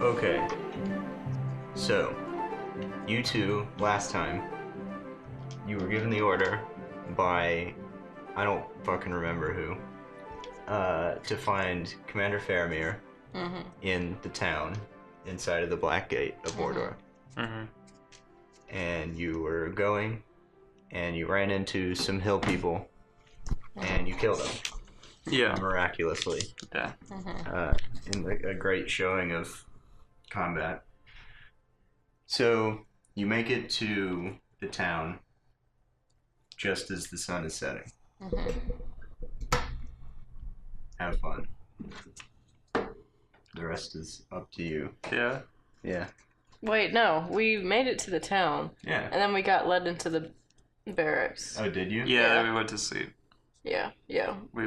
Okay. So, you two, last time, you were given the order by, I don't fucking remember who, to find Commander Faramir in the town inside of the Black Gate of Mordor. And you were going, and you ran into some hill people, and you killed them. Yeah. Miraculously. Yeah. In a great showing of combat. So, you make it to the town just as the sun is setting. Have fun. The rest is up to you. Yeah. Yeah. Wait, no. We made it to the town. Yeah. And then we got led into the barracks. Oh, did you? Yeah, we went to sleep. Yeah.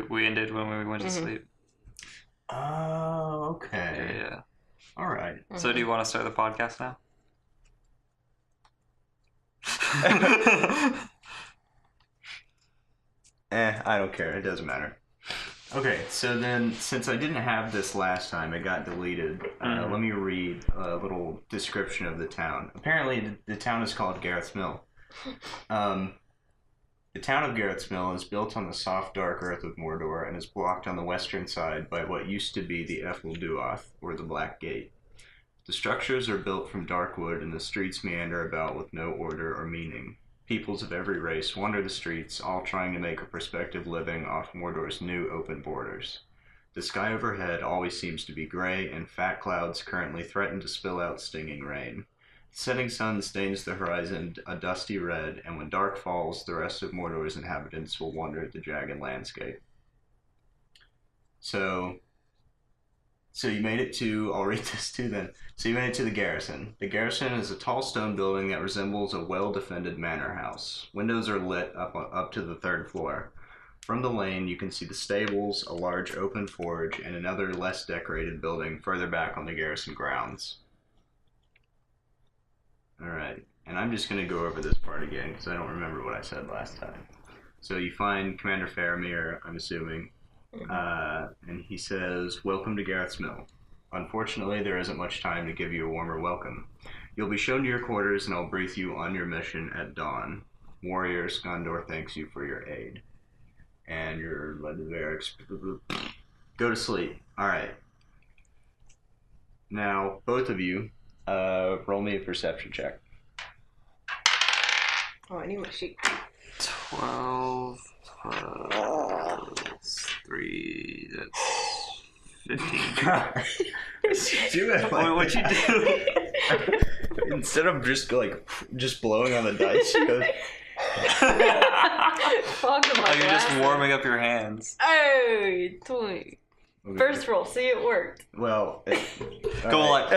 We ended when we went to sleep. Oh, okay. Yeah. All right. So do you want to start the podcast now? I don't care. It doesn't matter. Okay, so then, since I didn't have this last time, it got deleted. Let me read a little description of the town. Apparently, the town is called Gareth's Mill. The town of Gareth's Mill is built on the soft, dark earth of Mordor and is blocked on the western side by what used to be the Duath, or the Black Gate. The structures are built from dark wood and the streets meander about with no order or meaning. Peoples of every race wander the streets, all trying to make a prospective living off Mordor's new open borders. The sky overhead always seems to be gray, and fat clouds currently threaten to spill out stinging rain. The setting sun stains the horizon a dusty red, and when dark falls, the rest of Mordor's inhabitants will wander the jagged landscape. So you made it to, I'll read this too then. So you made it to the garrison. The garrison is a tall stone building that resembles a well-defended manor house. Windows are lit up to the third floor. From the lane, you can see the stables, a large open forge, and another less decorated building further back on the garrison grounds. Alright, and I'm just going to go over this part again because I don't remember what I said last time. So you find Commander Faramir, I'm assuming, and he says, "Welcome to Gareth's Mill. Unfortunately, there isn't much time to give you a warmer welcome. You'll be shown to your quarters and I'll brief you on your mission at dawn. Warrior, Skandor thanks you for your aid." And you're led to the barracks. Go to sleep. Alright. Now, both of you, roll me a perception check. Oh, I need my sheet. 12 plus 3, that's 15. Do it. What'd you do? Instead of just blowing on the dice, you go... You're just warming up your hands. Hey, 20. Okay. First roll, see, it worked. Well, Go on.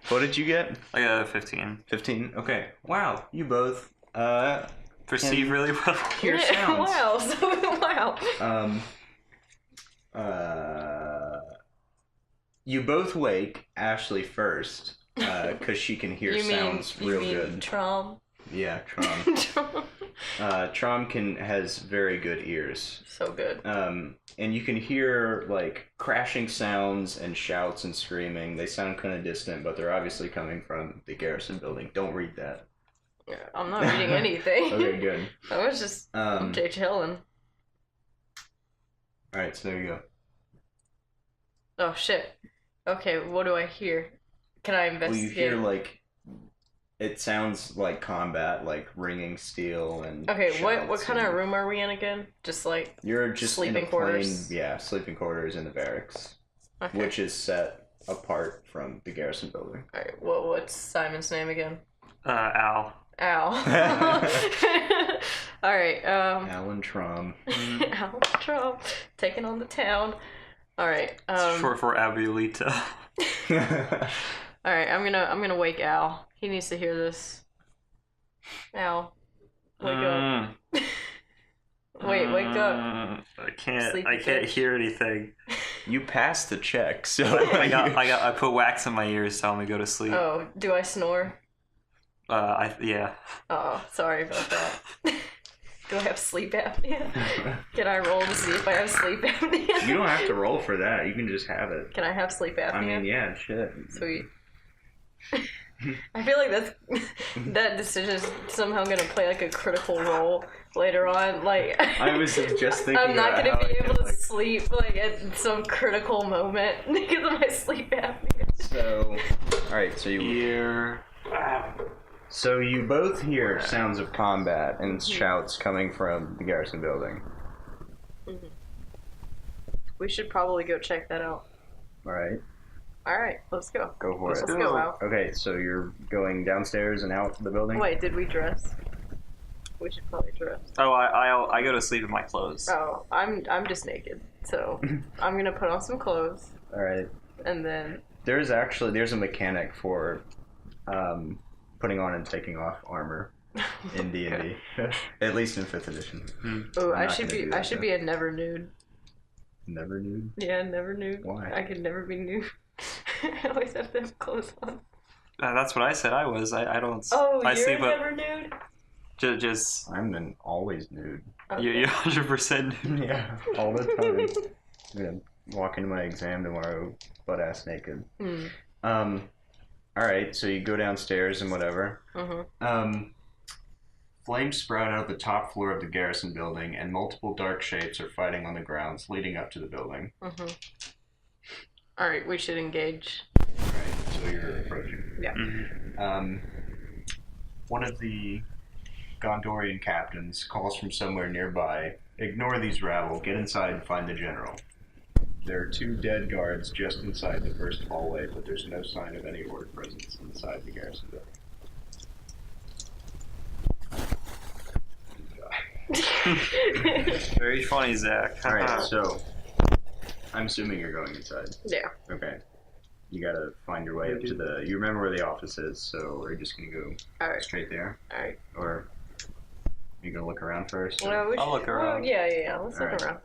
What did you get? I got a 15. 15? Okay. Wow, you both Perceive really well. hear sounds. Wow. You both wake Ashley first, because she can hear sounds real good. Trom? Yeah, Trom. Trom has very good ears. So good. And you can hear like crashing sounds and shouts and screaming. They sound kind of distant, but they're obviously coming from the garrison building. Don't read that. Yeah, I'm not reading anything. Okay, good. I was just chilling. Alright, so there you go. Oh shit. Okay, what do I hear? Can I investigate? Well, you hear it sounds like combat, like ringing steel and okay, what kind of room are we in again? Just like you're just sleeping in a quarters. Sleeping quarters in the barracks, okay. which is set apart from the garrison building. All right, what's Simon's name again? Al. Al. All right. Alan Trom. Alan Trom taking on the town. All right. Short for Abuelita. All right, I'm gonna wake Al. He needs to hear this. Al, wake up. Wait, wake up. I can't. Sleepy I can't bitch. hear anything. You passed the check, so I put wax in my ears telling me to go to sleep. Oh, do I snore? Yeah. Oh, sorry about that. Do I have sleep apnea? Can I roll to see if I have sleep apnea? You don't have to roll for that. You can just have it. Can I have sleep apnea? I mean, yeah, shit. Sweet. I feel like that decision is somehow gonna play like a critical role later on. Like I was just thinking I'm not gonna about be how able to like... sleep like at some critical moment because of my sleep apnea. So, all right. So you Here. So you both hear sounds of combat and shouts coming from the garrison building. Mm-hmm. We should probably go check that out. All right. All right, let's go. Go for Let's it. go out. Okay, so you're going downstairs and out to the building? Wait, did we dress? We should probably dress. Oh, I go to sleep in my clothes. Oh, I'm just naked, so I'm gonna put on some clothes. All right. And then There's a mechanic for putting on and taking off armor in D&D. At least in 5th edition. oh, I'm I not should gonna be do I that, should though. be a never nude. Never nude? Yeah, never nude. Why? I could never be nude. I always have to have clothes on. That's what I said I was. I don't. Oh, I you're sleep up. never nude? Just I'm always nude. Okay. you're 100% nude. Yeah, all the time. I'm gonna walk into my exam tomorrow butt ass naked. Alright, so you go downstairs and whatever. Flames sprout out of the top floor of the garrison building, and multiple dark shapes are fighting on the grounds leading up to the building. Alright, we should engage. Alright, so you're approaching. Yeah. One of the Gondorian captains calls from somewhere nearby, "Ignore these rabble, get inside and find the general." There are 2 dead guards just inside the first hallway, but there's no sign of any orc presence inside the garrison building. Very funny, Zach. Alright, so I'm assuming you're going inside. Yeah. Okay. You gotta find your way up to the... You remember where the office is, so are you just gonna go Alright. straight there? Alright. Or are you gonna look around first? Well, we I'll should- look around. Well, yeah. Let's look Alright. around.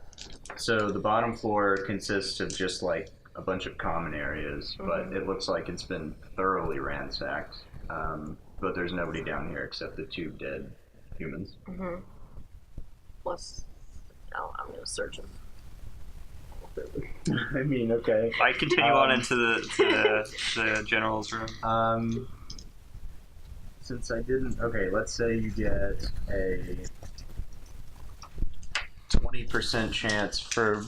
So the bottom floor consists of just like a bunch of common areas, but it looks like it's been thoroughly ransacked. But there's nobody down here except the 2 dead humans. Plus, I'm gonna search them. I mean, okay. I continue on into the general's room. Since I didn't... Okay, let's say you get a 20% chance for...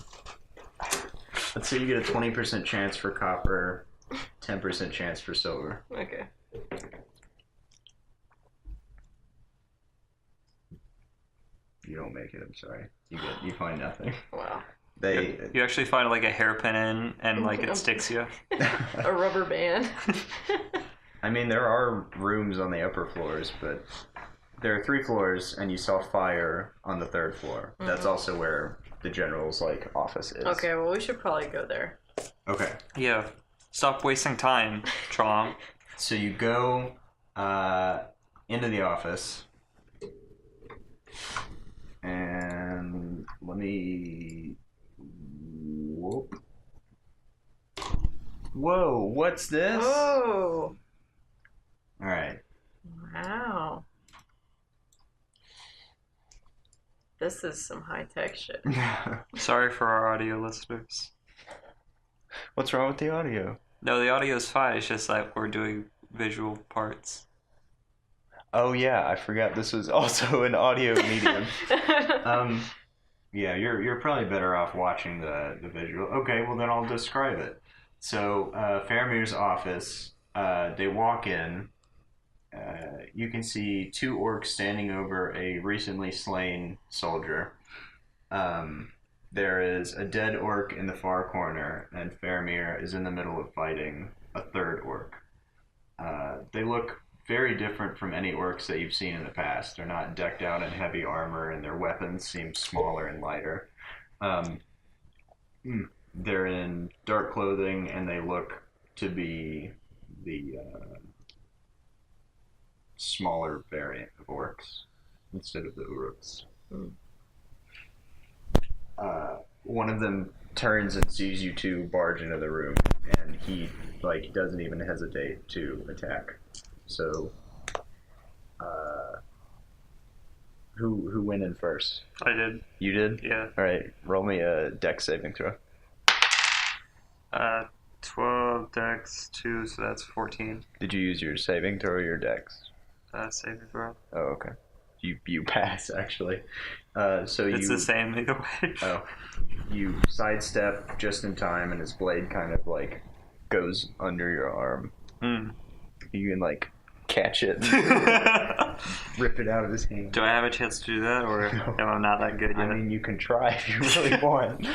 Let's say you get a 20% chance for copper, 10% chance for silver. Okay. You don't make it, I'm sorry. You find nothing. Wow. You actually find like a hairpin in, and like it sticks you. A rubber band. I mean, there are rooms on the upper floors, but there are 3 floors, and you saw fire on the 3rd floor. That's also where the general's like office is. Okay, well we should probably go there. Okay. Yeah. Stop wasting time, Trom. So you go into the office, and let me... Whoop. Whoa, what's this? Oh. Alright. Wow. This is some high-tech shit. Sorry for our audio listeners. What's wrong with the audio? No, the audio is fine. It's just like we're doing visual parts. Oh yeah, I forgot this was also an audio medium. Yeah, you're probably better off watching the visual. Okay, well then I'll describe it. So, Faramir's office, they walk in. You can see 2 orcs standing over a recently slain soldier. There is a dead orc in the far corner, and Faramir is in the middle of fighting a 3rd orc. They look very different from any orcs that you've seen in the past. They're not decked out in heavy armor, and their weapons seem smaller and lighter. They're in dark clothing, and they look to be the smaller variant of orcs instead of the uruks. One of them turns and sees you 2 barge into the room, and he doesn't even hesitate to attack. So, Who went in first? I did. You did? Yeah. All right. Roll me a dex saving throw. 12 dex 2, so that's 14. Did you use your saving throw or your dex? Saving throw. Oh, okay. You pass actually. So it's the same either way. Oh, you sidestep just in time, and his blade kind of like goes under your arm. You can like catch it, and rip it out of his hand. Do I have a chance to do that, or No. am I not that good yet? I mean, you can try if you really want.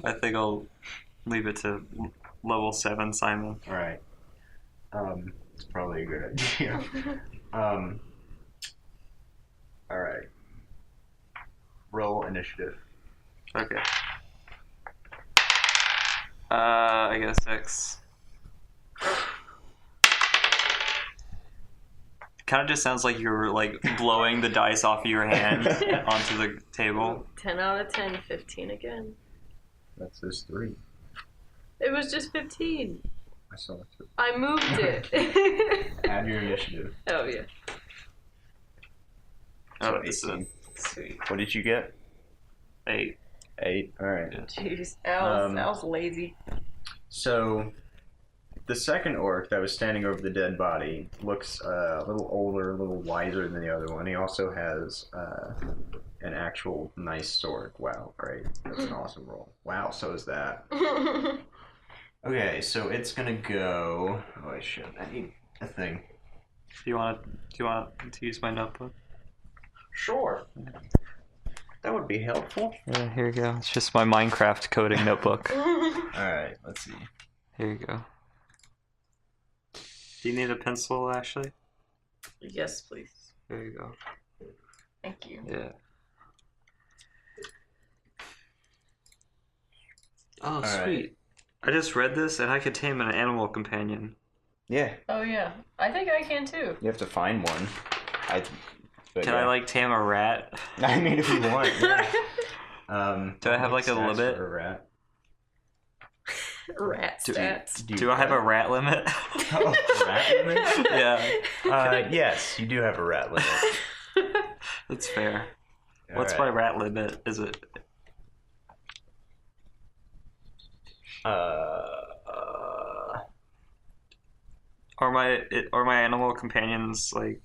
I think I'll leave it to level 7 Simon. All right. It's probably a good idea. All right. Roll initiative. Okay. I get a 6. Kind of just sounds like you're like blowing the dice off of your hand onto the table. 10 out of 10, 15 again. That's his 3. It was just 15. I saw it too. I moved it. Add your initiative. Oh, yeah. So Oh, this is 18. Sweet. What did you get? 8. 8. All right. Jeez. Al's lazy. So, the second orc that was standing over the dead body looks a little older, a little wiser than the other one. He also has an actual nice sword. Wow, great. That's an awesome roll. Wow, so is that. Okay, so it's gonna go... Oh, shit, I need a thing. Do you want to use my notebook? Sure. That would be helpful. Yeah, here you go. It's just my Minecraft coding notebook. Alright, let's see. Here you go. Do you need a pencil, Ashley? Yes, please. There you go. Thank you. Yeah. Oh, All sweet. right. I just read this and I could tame an animal companion. Yeah, Oh, yeah. I think I can, too. you have to find one. Can I like tame a rat? I mean, if you want, yeah. Do I have like a stats limit? for a rat? Rat stats. Do I have a rat limit? Oh, rat limit? Yeah. Yes, you do have a rat limit. That's fair. What's All my right. rat limit? Is it? Are my animal companions like?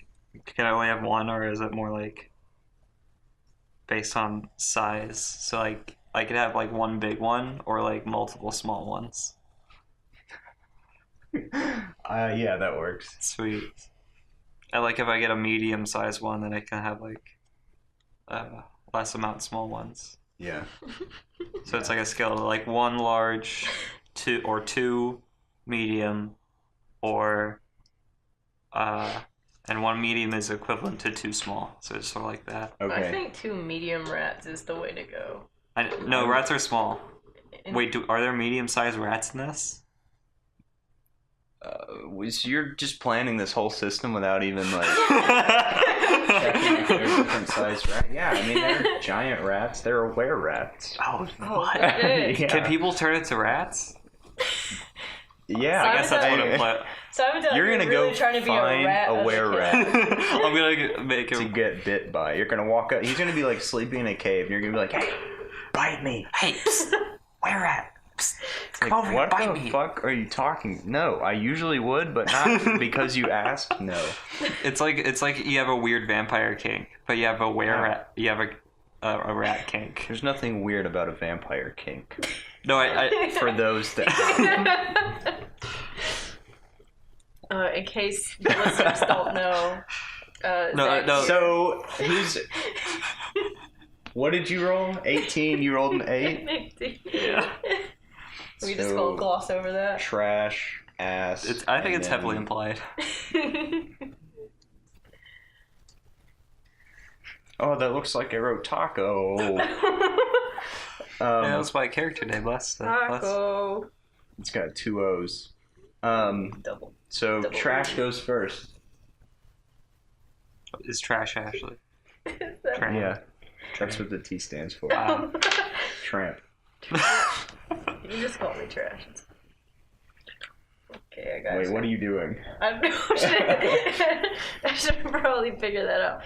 Can I only have one, or is it more like based on size? So like I could have like one big one, or like multiple small ones. Yeah, that works. Sweet. I like if I get a medium-sized one, then I can have like less amount small ones. Yeah. So it's like a scale of like one large, two medium, or and one medium is equivalent to 2 small. So it's sort of like that. Okay. I think 2 medium rats is the way to go. No, rats are small. In- Wait, are there medium-sized rats in this? You're just planning this whole system without even like checking if they're different size rats. Yeah, I mean they're giant rats. They're aware rats. Oh, Oh, shit. Yeah. Can people turn into rats? Yeah, So I guess that's what I'm playing. So I'm You're gonna really go trying to be find a rat. a as were kid. rat. I'm gonna make to him. get bit by. You're gonna walk up. He's gonna be like sleeping in a cave, and you're gonna be like, "Hey, bite me!" Hey, psst, where rat? Psst, come Like, over here, what bite the me. fuck are you talking? No, I usually would, but not because you asked. No. It's like you have a weird vampire kink, but you have a Yeah. rat. You have a rat kink. There's nothing weird about a vampire kink. No, I For those that. In case the listeners don't know. No. So who's? What did you roll? 18. You rolled an 8. Yeah. We just So- gonna gloss over that. Trash ass. I think and it's then- heavily implied. Oh, that looks like I wrote taco. Yeah, that's my character name. Less. Taco. It's got 2 O's. Double. So Double trash O. goes first. Is trash Ashley? That- Tramp. Yeah, that's what the T stands for. Wow. Tramp. You just call me trash. Okay, I guy. Wait, what are you doing? I don't know. I should probably figure that out.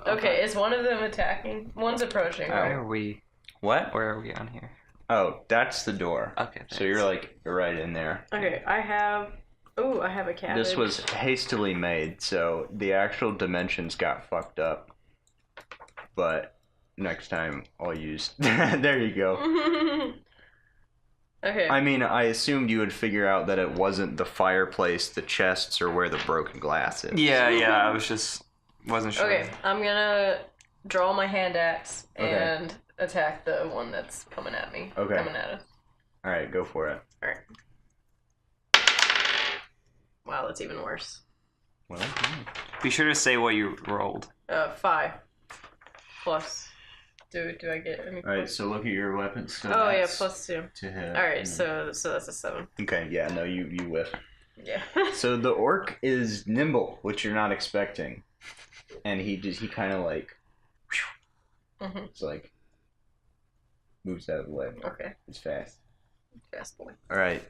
Okay, is one of them attacking? One's approaching, Where right? are we? What? Where are we on here? Oh, that's the door. Okay. So you're right in there. Okay, I have a cabbage. This was hastily made, so the actual dimensions got fucked up. But next time I'll use... There you go. Okay. I mean, I assumed you would figure out that it wasn't the fireplace, the chests, or where the broken glass is. Yeah. I wasn't sure. Okay, I'm gonna draw my hand axe Okay. and attack the one that's coming at me. Okay. Coming at us. Alright, go for it. Alright. Wow, that's even worse. Well, Be sure to say what you rolled. 5. Plus. Do I get any? Alright, so look at your weapons. So Oh yeah, that's plus 2. to hit. Alright, so that's a 7. Okay, yeah, no, you whiff. Yeah. So the orc is nimble, which you're not expecting. And he kind of like... Mhm. It's like... Moves out of the way. Okay. It's fast. Fast boy. Alright.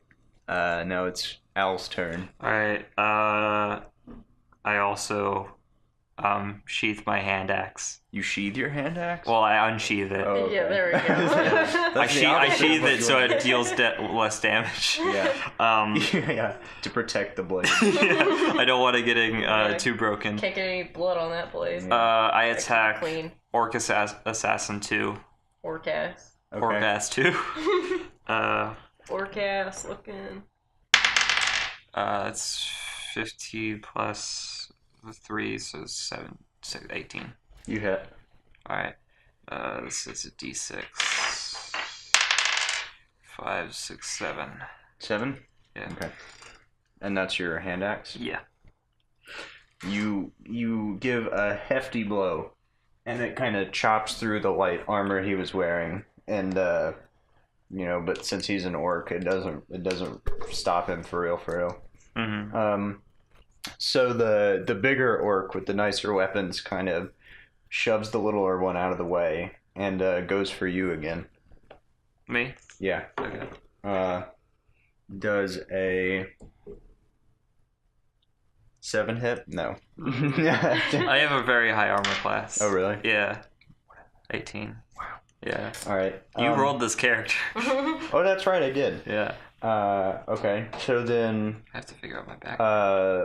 Now it's Al's turn. All right. I also sheath my hand axe. You sheathe your hand axe? Well, I unsheath it. Oh, Yeah, okay. there we go. I sheathe it so it deals less damage. Yeah. Um, Yeah, to protect the blade. yeah, I don't want it getting too broken. Can't get any blood on that blade. I attack Clean. Orc Assassin 2. Forecast. Okay. Orc Ass 2. Forecast looking. It's 50 plus 3, so 7, 6, 18. You hit. Alright. This is a d6. 5, 6, 7. 7? Yeah. Okay. And that's your hand axe? Yeah. You give a hefty blow, and it kind of chops through the light armor he was wearing, and but since he's an orc, it doesn't stop him for real. Mm-hmm. So the bigger orc with the nicer weapons kind of shoves the littler one out of the way and goes for you again. Me? Yeah. Okay. Does a 7 hit? No. I have a very high armor class. Oh, really? Yeah. 18. Wow. Yeah. All right. You rolled this character. Oh, that's right, I did. Yeah. Okay. So then, I have to figure out my back.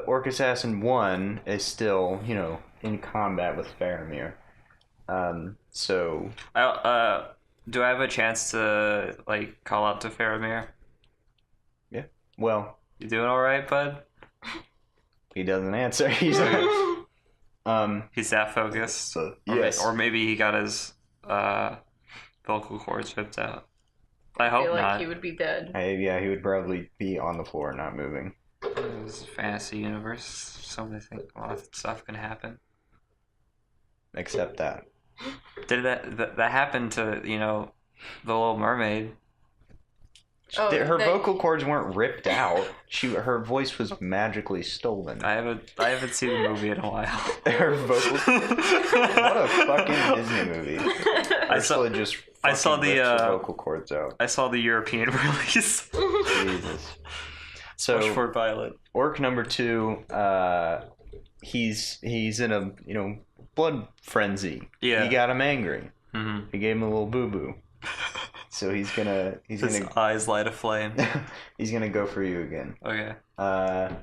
Orc Assassin 1 is still, in combat with Faramir. So Do I have a chance to call out to Faramir? yeah. Well, You doing all right, bud? he doesn't answer. He's He's that focused. so, Or yes. Or maybe he got his vocal cords ripped out. I I hope feel like not. he would be dead. Yeah, he would probably be on the floor, not moving. This is a fantasy universe. So many things, a lot of stuff can happen. Except that. Did that happen to the Little Mermaid? Oh, Her vocal cords weren't ripped out. Her voice was magically stolen. I haven't seen the movie in a while. Her vocal. What a fucking Disney movie. I saw just. I saw fucking the, rips her vocal cords out. I saw the European release. Jesus. So Much for Violet. orc number 2, he's in a blood frenzy. Yeah. He got him angry. Mm-hmm. He gave him a little boo boo. So he's gonna His eyes light a flame. he's gonna go for you again. Okay. Oh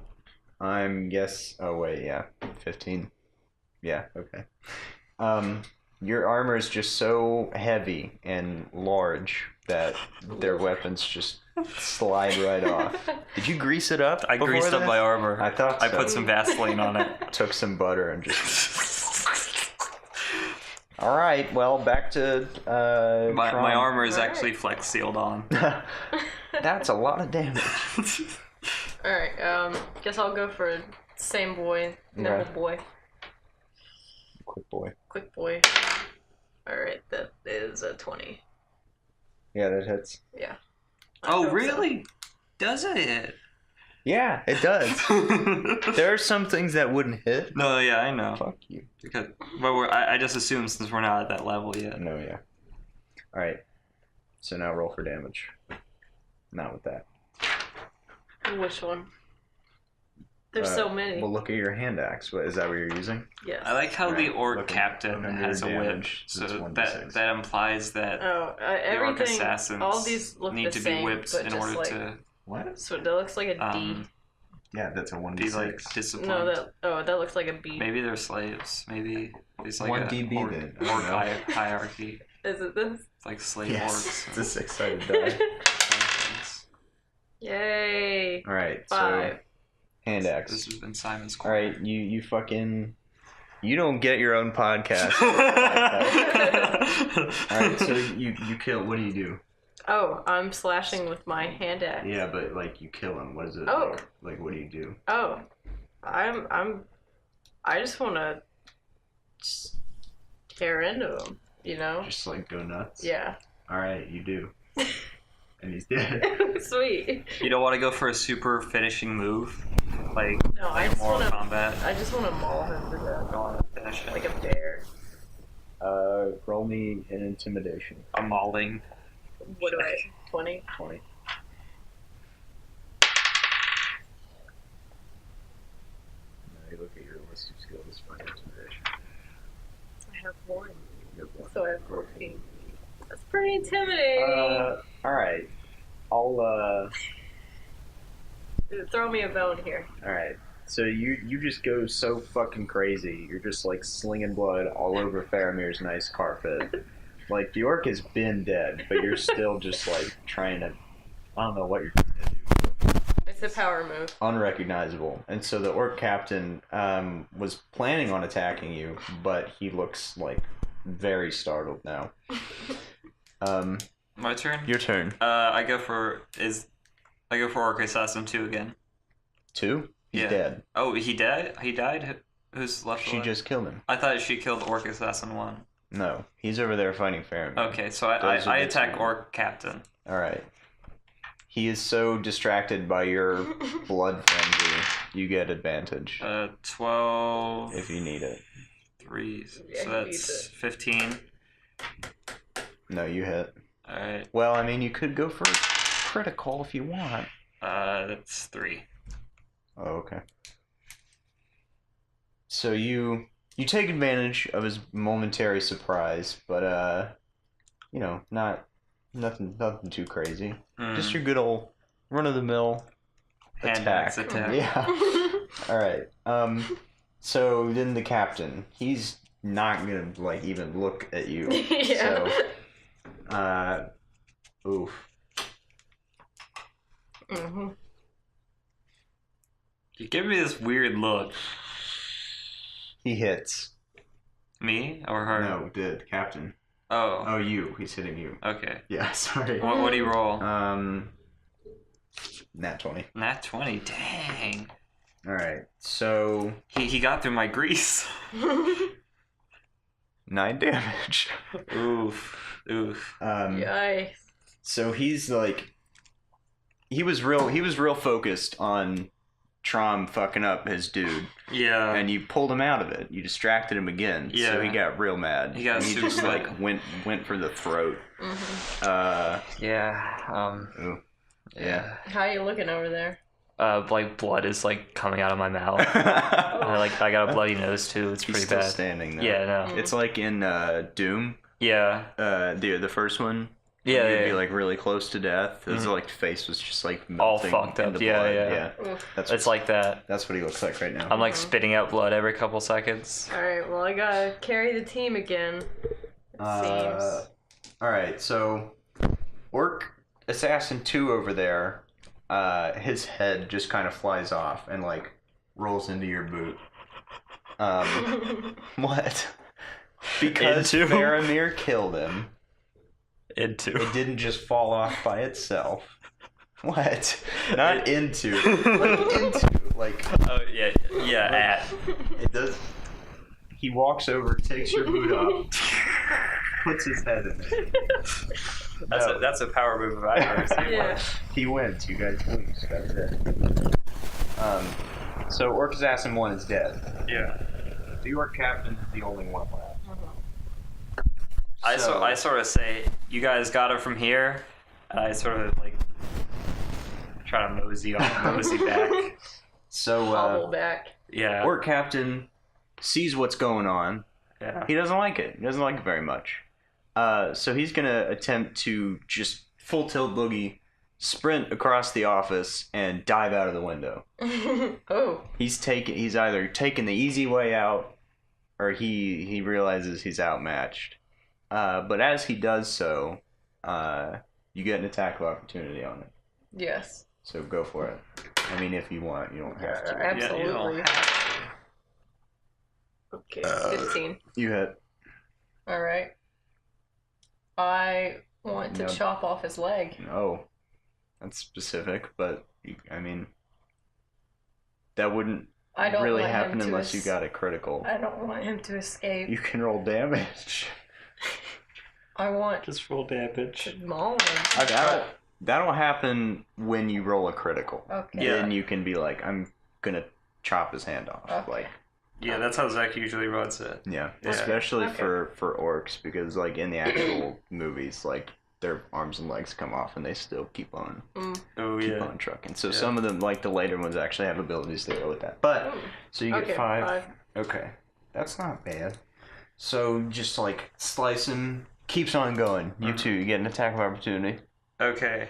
wait, yeah, 15. Yeah, okay. Your armor is just so heavy and large that their weapons just slide right off. Did you grease it up? I before greased up this? my armor. I thought I so. put some Vaseline on it. Took some butter and just. All right, well, back to My Tron. armor is Alright. actually flex sealed on. That's a lot of damage. Alright, guess I'll go for same boy, nimble Okay. boy, Quick boy. quick boy. Alright, that is a 20. Yeah, that hits. Yeah. I Oh, hope so. really? Does it? Yeah, it does. There are some things that wouldn't hit. No, yeah, I know. Fuck you. But I just assume since we're not at that level yet. No, yeah. All right. So now roll for damage. Not with that. Which one? There's so many. Well, look at your hand axe. What is that? What you're using? Yes. I like how the orc Look captain under has a your whip, damage, so it's 1d6. that implies that the orc Everything. assassins All these look need the to same, be whipped but in just order like, to What? So that looks like a D. Yeah, that's a 1d6. be like disciplined. No, that looks like a B. Maybe they're slaves. Maybe it's like 1DB a orc, then. I orc don't know. hierarchy. Is it this? It's like slave Yes, orcs. it's a 6-sided die. Yay! All right, 5. so hand axe. This has been Simon's All corner. right, you fucking. You don't get your own podcast. All right, so you kill. What do you do? Oh, I'm slashing with my hand axe. Yeah, but like you kill him. What is it? Oh. Like what do you do? Oh, I just want to tear into him. You know? Just like go nuts. Yeah. All right, you do. And he's dead. Sweet. You don't want to go for a super finishing move, like No, I like just Mortal want to. Kombat. I just want to maul him to death, Go on and finish it. like a bear. Roll me an intimidation. A mauling. What do I? 20. 20. Now you look at your list of skills for intimidation. I have 1, You have one. so I have 14. That's pretty intimidating. All right. I'll Throw me a bone here. All right. So you just go so fucking crazy. You're just like slinging blood all over Faramir's nice carpet. Like the orc has been dead, but you're still just like trying to. I don't know what you're trying to do. It's a power move. Unrecognizable. And so the orc captain was planning on attacking you, but he looks like very startled now. My turn. Your turn. I go for Orc Assassin 2 again. 2? He's Yeah. dead. Oh, he died. He died. Who's left? She alive? just killed him. I thought she killed Orc Assassin 1. No, he's over there fighting Faramir. Okay, so Those are I the attack two. Orc Captain. All right. He is so distracted by your blood frenzy, you get advantage 12. if you need it. 3. Yeah, So he beats that's it. 15. No, you hit. Alright. Well, I mean, you could go for a critical if you want. That's 3. Oh, okay. So you take advantage of his momentary surprise, but you know, nothing too crazy. Just your good old run-of-the-mill Hand attack. axe attack. Yeah. All right. So then the captain, he's not gonna like even look at you. Yeah. So, oof. Mm-hmm. You give me this weird look. He hits. Me or her? No, the captain. Oh. Oh, you. He's hitting you. Okay. Yeah, sorry. What do you roll? Nat 20. Nat 20. Dang. All right. So He got through my grease. 9 damage. Oof. Yikes. So he's like, he was real focused on Trom fucking up his dude, Yeah. and you pulled him out of it. You distracted him again. Yeah. So he got real mad. He got and he super just mad. like went for the throat. Mm-hmm. Yeah. Ooh. Yeah. How you looking over there? Like blood is like coming out of my mouth. I got a bloody nose too. It's He's pretty still bad. standing though. Yeah. No. It's like in Doom. Yeah. The first one. Yeah. You'd Yeah. be like really close to death. His Mhm. like face was just like All melting fucked up. into Yeah, blood. yeah. Oof. It's like that. That's what he looks like right now. I'm like spitting out blood every couple seconds. Alright, well I gotta carry the team again. It seems. All right, so Orc Assassin 2 over there, his head just kind of flies off and like rolls into your boot. What? Because Into? Faramir killed him. Into. It didn't just fall off by itself. What? Not into. Like into. Like Oh yeah. Yeah. At. it does. He walks over, takes your boot off, puts his head in it. That's a power move if I've ever seen Yeah. one. He wins. You guys lose. That's it. So Orc Assassin 1 is dead. Yeah. The Orc Captain is the only one left. I sort of say, you guys got it from here, and I sort of like try to mosey back. So, hobble back. Yeah. Orc Captain sees what's going on. Yeah. He doesn't like it. He doesn't like it very much. So he's gonna attempt to just full tilt boogie, sprint across the office, and dive out of the window. Oh. He's either taking the easy way out, or he realizes he's outmatched. But as he does so, you get an attack of opportunity on it. Yes. So go for it. I mean, if you want, you don't have to. Absolutely. Yeah, you don't have Okay, 15. You hit. All right. I want to No. chop off his leg. Oh, that's specific, but I mean, that wouldn't I don't really want him happen to unless you got a critical. I don't want him to escape. You can roll damage. I want Just roll damage. to maul him. That'll happen when you roll a critical. Okay. Yeah. Then you can be like, I'm gonna chop his hand off. Okay. Like, Yeah, that's how Zach usually runs it. yeah, Yeah. especially Okay. for orcs, because like in the actual movies, like their arms and legs come off and they still keep on Oh keep yeah. on trucking. So Yeah. some of them, like the later ones, actually have abilities to go with that. But Ooh. so you get Okay, 5. Okay, that's not bad. So just like slicing, keeps on going. You too, you get an attack of opportunity. Okay.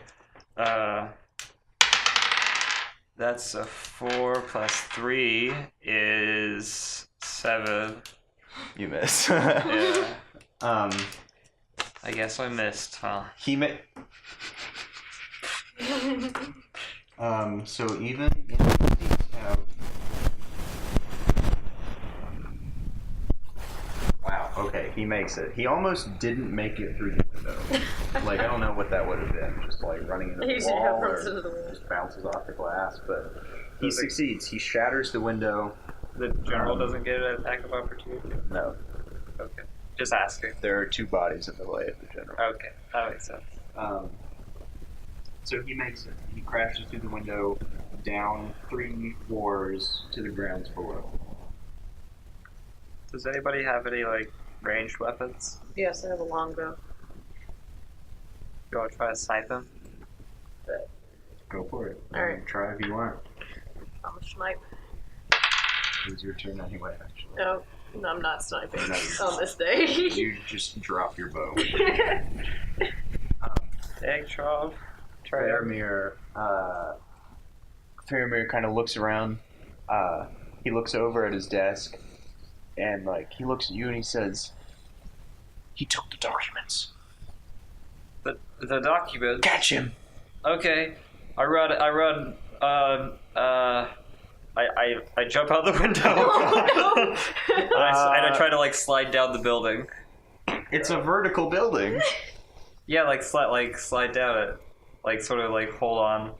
That's a 4 plus 3 is 7. You miss. Yeah. um, I guess I missed, huh? he may. So even if these have. Wow. Okay, he makes it. He almost didn't make it through the window. Like I don't know what that would have been. Just like running into He the usually wall, runs or into the wall. just bounces off the glass. But he succeeds. He shatters the window. The general doesn't get an attack of opportunity? No, Okay. Just asking. there are 2 bodies in the way of the general. Okay. That makes sense. So he makes it. He crashes through the window, down 3 floors to the grounds below. Does anybody have any, like, ranged weapons? Yes, I have a longbow. You want to try to snipe him? Go for it. All right. Try if you want. I'm a snipe. It was your turn anyway, actually. No, I'm not sniping No. on this day. You just drop your bow. Egg Trov. Try it. Faramir kind of looks around. He looks over at his desk, and like he looks at you and he says, "He took the documents. The document. Catch him!" Okay. I jump out the window. Oh, and I try to like slide down the building. It's a vertical building. Yeah, like slide down it. Like sort of like hold on.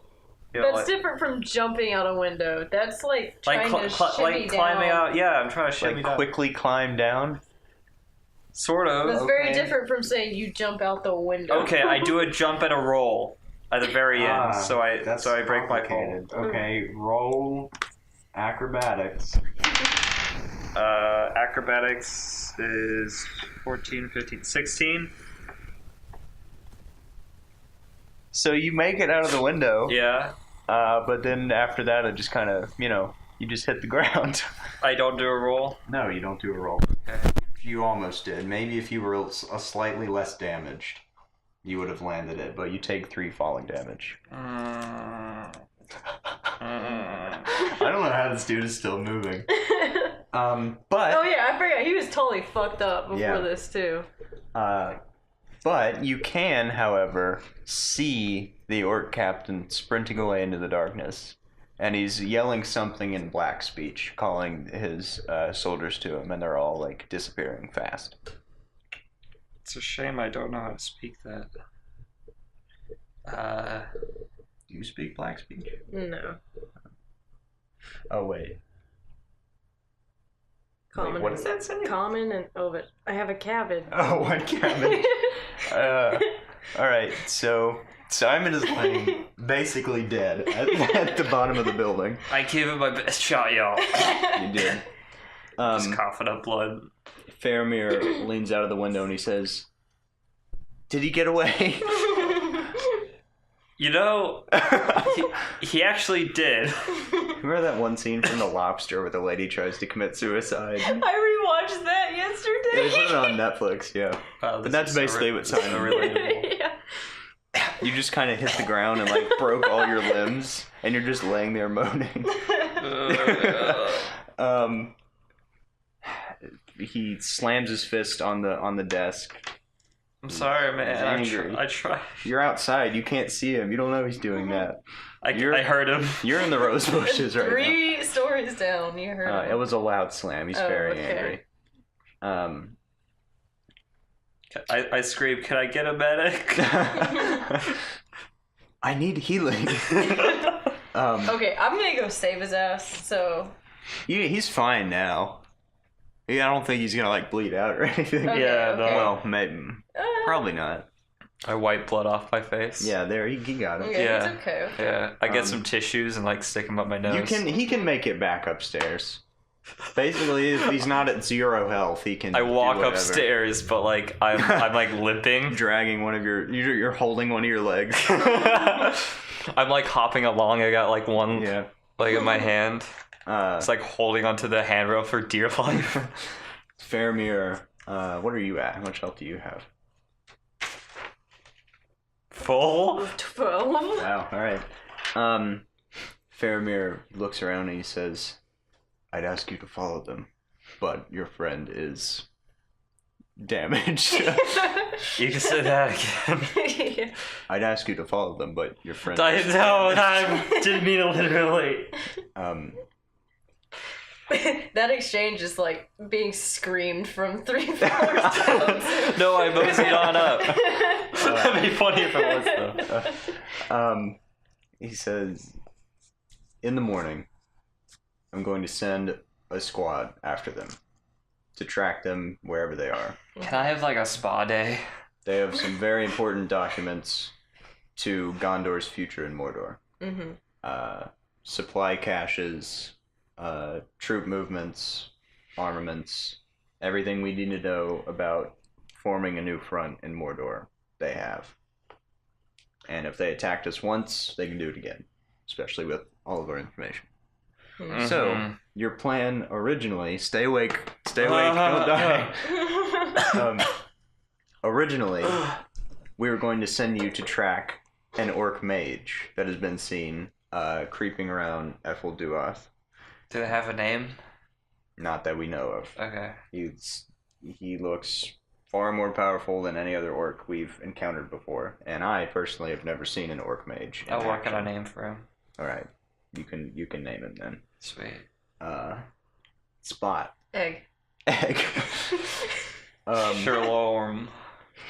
You know, That's different from jumping out a window. That's like trying to shimmy climbing down. out. Yeah, I'm trying to shimmy Like down. quickly climb down. Sort of. That's very Okay. different from saying you jump out the window. Okay, I do a jump and a roll at the very end, so I break my fall. complicated. Okay, roll acrobatics. Acrobatics is 14, 15, 16. So you make it out of the window. Yeah. But then after that, it just kind of, you just hit the ground. I don't do a roll. No, you don't do a roll. Okay. You almost did. Maybe if you were a slightly less damaged, you would have landed it, but you take 3 falling damage. I don't know how this dude is still moving. But Oh yeah, I forgot. He was totally fucked up before Yeah. this too. but you can, however, see the orc captain sprinting away into the darkness, and he's yelling something in black speech, calling his soldiers to him, and they're all like disappearing fast. It's a shame I don't know how to speak that. Do you speak black speech? No. Oh wait. Common. what does that say? Common and but I have a cabin. Oh, one cabin. All right, so Simon is laying basically dead at the bottom of the building. I gave it my best shot, y'all. You did. Just coughing up blood. Faramir leans out of the window and he says, "Did he get away?" You know, he actually did. Remember that one scene from The Lobster where the lady tries to commit suicide? I rewatched that yesterday. They put it on Netflix, yeah. Wow, But that's basically what Simon relatable. Yeah. You just kind of hit the ground and like broke all your limbs, and you're just laying there moaning. He slams his fist on the desk. I'm sorry, man. He's angry. I try. You're outside. You can't see him. You don't know he's doing that. I heard him. You're in the rose bushes right now. 3 stories down. You heard him. It was a loud slam. He's very angry. I screamed, "Can I get a medic?" I need healing. Okay, I'm gonna go save his ass. So. He's fine now. Yeah, I don't think he's gonna like bleed out or anything. Okay, Yeah, okay. Well, maybe. Probably not. I wipe blood off my face. Yeah, there he got it. Okay, Yeah. it's okay. Yeah, I get some tissues and like stick them up my nose. He can make it back upstairs. Basically, if he's not at 0 health, he can. I walk do whatever. upstairs, but like I'm like limping, dragging one of you're holding one of your legs. I'm like hopping along. I got like one leg in my hand. It's like holding onto the handrail for dear life. Faramir, what are you at? How much health do you have? Full? 12. Wow, alright. Faramir looks around and he says, I'd ask you to follow them, but your friend is damaged. You can say that again. Yeah. I'd ask you to follow them, but your friend I is know, damaged. I didn't mean it literally. That exchange is like being screamed from 3 floors down. No, I moseyed on up. That'd be funny if it was though. He says, in the morning, I'm going to send a squad after them to track them wherever they are. Can I have like a spa day? They have some very important documents to Gondor's future in Mordor. Mm-hmm. Supply caches, troop movements, armaments, everything we need to know about forming a new front in Mordor, they have. And if they attacked us once, they can do it again, especially with all of our information. Mm-hmm. So, your plan originally, stay awake, don't die. Originally, we were going to send you to track an orc mage that has been seen creeping around Ethel Duath. Do they have a name? Not that we know of. Okay. He looks far more powerful than any other orc we've encountered before, and I personally have never seen an orc mage. I'll work on a name for him. All right, you can name him then. Sweet. Spot. Egg. Sherlorm.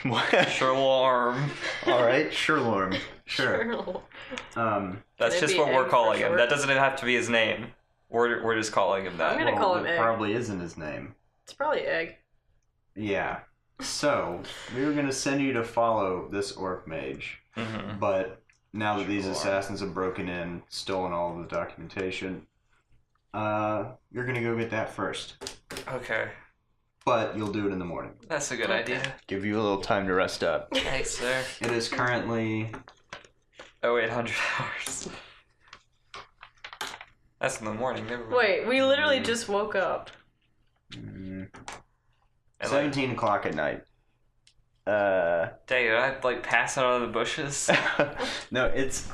What? Sherlorm. All right, Sherlorm. Sure. That's Maybe just what we're Egg calling for him. short. That doesn't have to be his name. We're just calling him that. I'm gonna call him it Egg. probably isn't his name. It's probably Egg. Yeah. So, we were going to send you to follow this orc mage, Mm-hmm. but now that these Sure. assassins have broken in, stolen all of the documentation, you're going to go get that first. Okay. But you'll do it in the morning. That's a good Okay. idea. Give you a little time to rest up. Thanks, sir. It is currently... 800 hours. That's in the morning. Never mind. Wait, we literally just woke up. And, 17 o'clock at night. Dang, did I like pass out of the bushes? No, it's...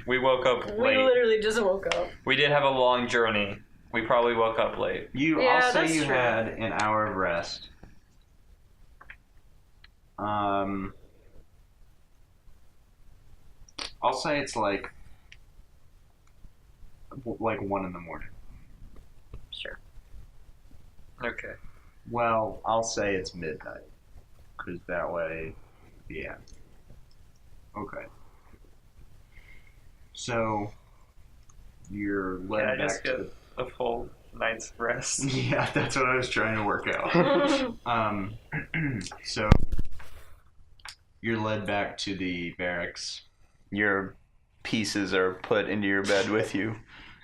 We woke up We late. literally just woke up. We did have a long journey. We probably woke up late. Yeah, I'll say that's you true. had an hour of rest. I'll say it's like 1 in the morning. Sure. Okay. Well, I'll say it's midnight, because that way, yeah. Okay. So, you're led Can I back just to get a full night's rest? Yeah, that's what I was trying to work out. So you're led back to the barracks. Your pieces are put into your bed with you.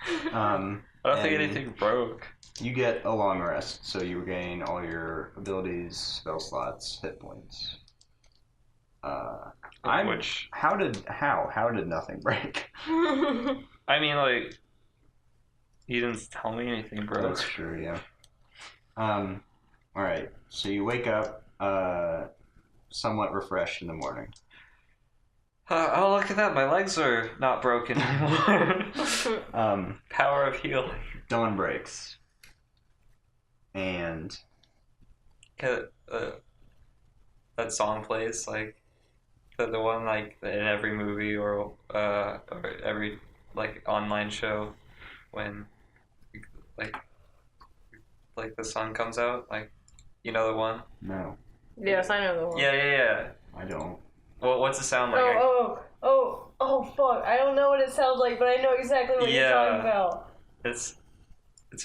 I don't think and anything broke. You get a long rest, so you regain all your abilities, spell slots, hit points. How did nothing break? I mean, like, you didn't tell me anything, bro. That's true, yeah. Alright, so you wake up somewhat refreshed in the morning. Oh, look at that. My legs are not broken anymore. Power of healing. Dawn breaks. And That song plays, like, the one, like, in every movie or every, like, online show when, like the sun comes out, like, you know the one? no, Yes, I know the one. Yeah. I don't. Well, what's it sound like? Oh, fuck. I don't know what it sounds like, but I know exactly what you're talking about. It's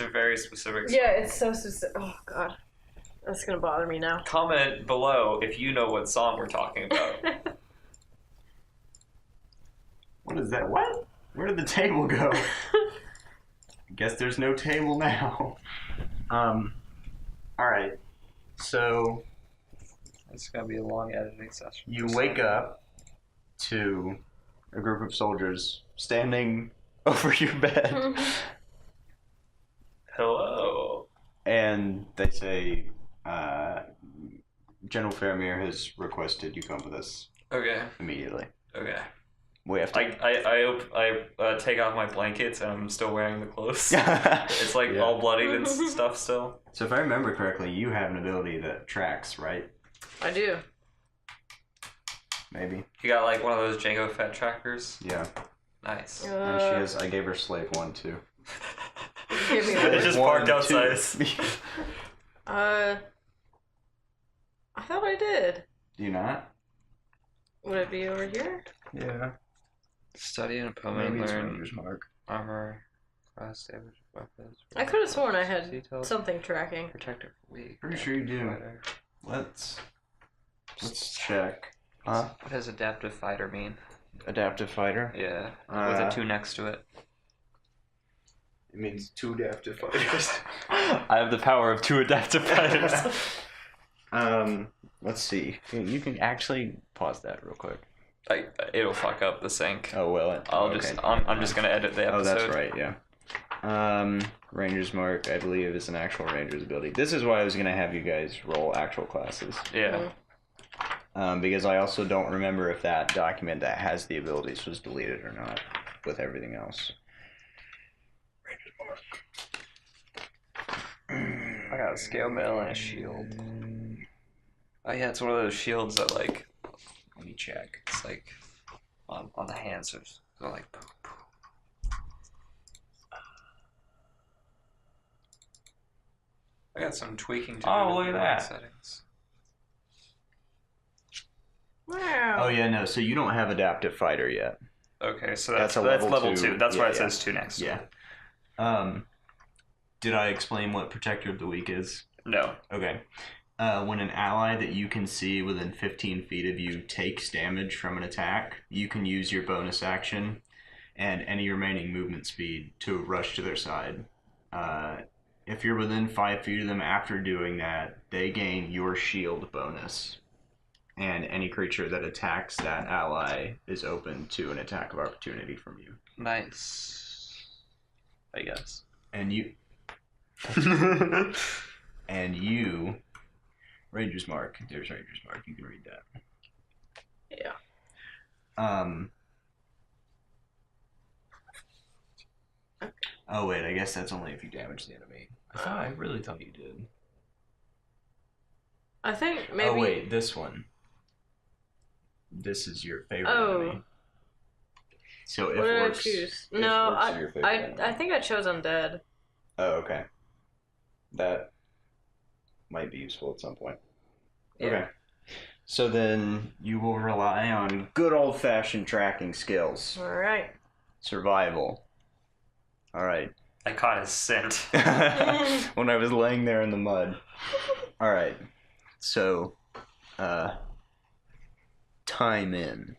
a very specific song. Yeah, it's so specific. Oh, God. That's gonna bother me now. Comment below if you know what song we're talking about. What is that? What? Where did the table go? I guess there's no table now. Alright. So It's gonna be a long editing session. you wake up to a group of soldiers standing over your bed. Hello. And they say, General Faramir has requested you come with us Okay. immediately. Okay. We have to. I take off my blankets and I'm still wearing the clothes. It's like all bloodied and stuff still. So if I remember correctly, you have an ability that tracks, right? I do. Maybe. You got like one of those Django Fett trackers? Yeah. Nice. And she has. I gave her slave one too. Give me It just parked outside. I thought I did. Do you not? Would it be over here? Yeah. Study an opponent, Maybe it's learn Ranger's Mark. armor, class damage, weapons. I could have sworn I had details, something tracking. protector weak. Pretty sure you do. Fighter. Let's check. Huh? What does adaptive fighter mean? Adaptive fighter. Yeah, with a 2 next to it. It means 2 adaptive fighters. I have the power of 2 adaptive fighters. Let's see. You can actually pause that real quick. It'll fuck up the sync. Oh, will it? I'm just gonna edit the episode. Oh, that's right. Yeah. Ranger's Mark, I believe, is an actual Ranger's ability. This is why I was gonna have you guys roll actual classes. Yeah. Because I also don't remember if that document that has the abilities was deleted or not with everything else. I got a scale mail and a shield. Oh yeah, it's one of those shields that like. Let me check. It's like on the hands, so they're like. Poof, poof. I got some tweaking to do. Oh, look at that. Settings. Wow. Oh yeah, no. So you don't have adaptive fighter yet. Okay, so that's a level level 2. 2. That's Yeah, why it yeah. says 2 next. Yeah. Did I explain what Protector of the Weak is? No. Okay. When an ally that you can see within 15 feet of you takes damage from an attack, you can use your bonus action and any remaining movement speed to rush to their side. If you're within 5 feet of them after doing that, they gain your shield bonus. And any creature that attacks that ally is open to an attack of opportunity from you. Nice. I guess. And you... and you... Ranger's Mark. There's Ranger's Mark. You can read that. Yeah. Oh wait, I guess that's only if you damage the enemy. I really thought you did. I think maybe. Oh wait, this one. This is your favorite enemy. So if What did I orcs, choose? if No, orcs are your favorite enemy. I think I chose undead. Oh, okay. That might be useful at some point. Yeah. Okay. So then you will rely on good old-fashioned tracking skills. All right. Survival. All right. I caught his scent. When I was laying there in the mud. All right. So, time in.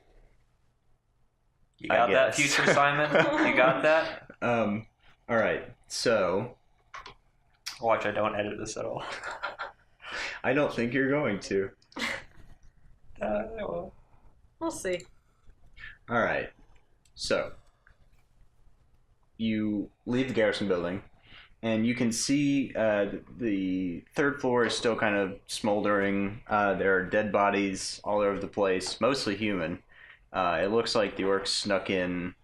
You got that, future Simon? You got that? All right. So, Watch, I don't edit this at all. I don't think you're going to. Well. We'll see. All right. So you leave the garrison building, and you can see the third floor is still kind of smoldering. There are dead bodies all over the place, mostly human. It looks like the orcs snuck in,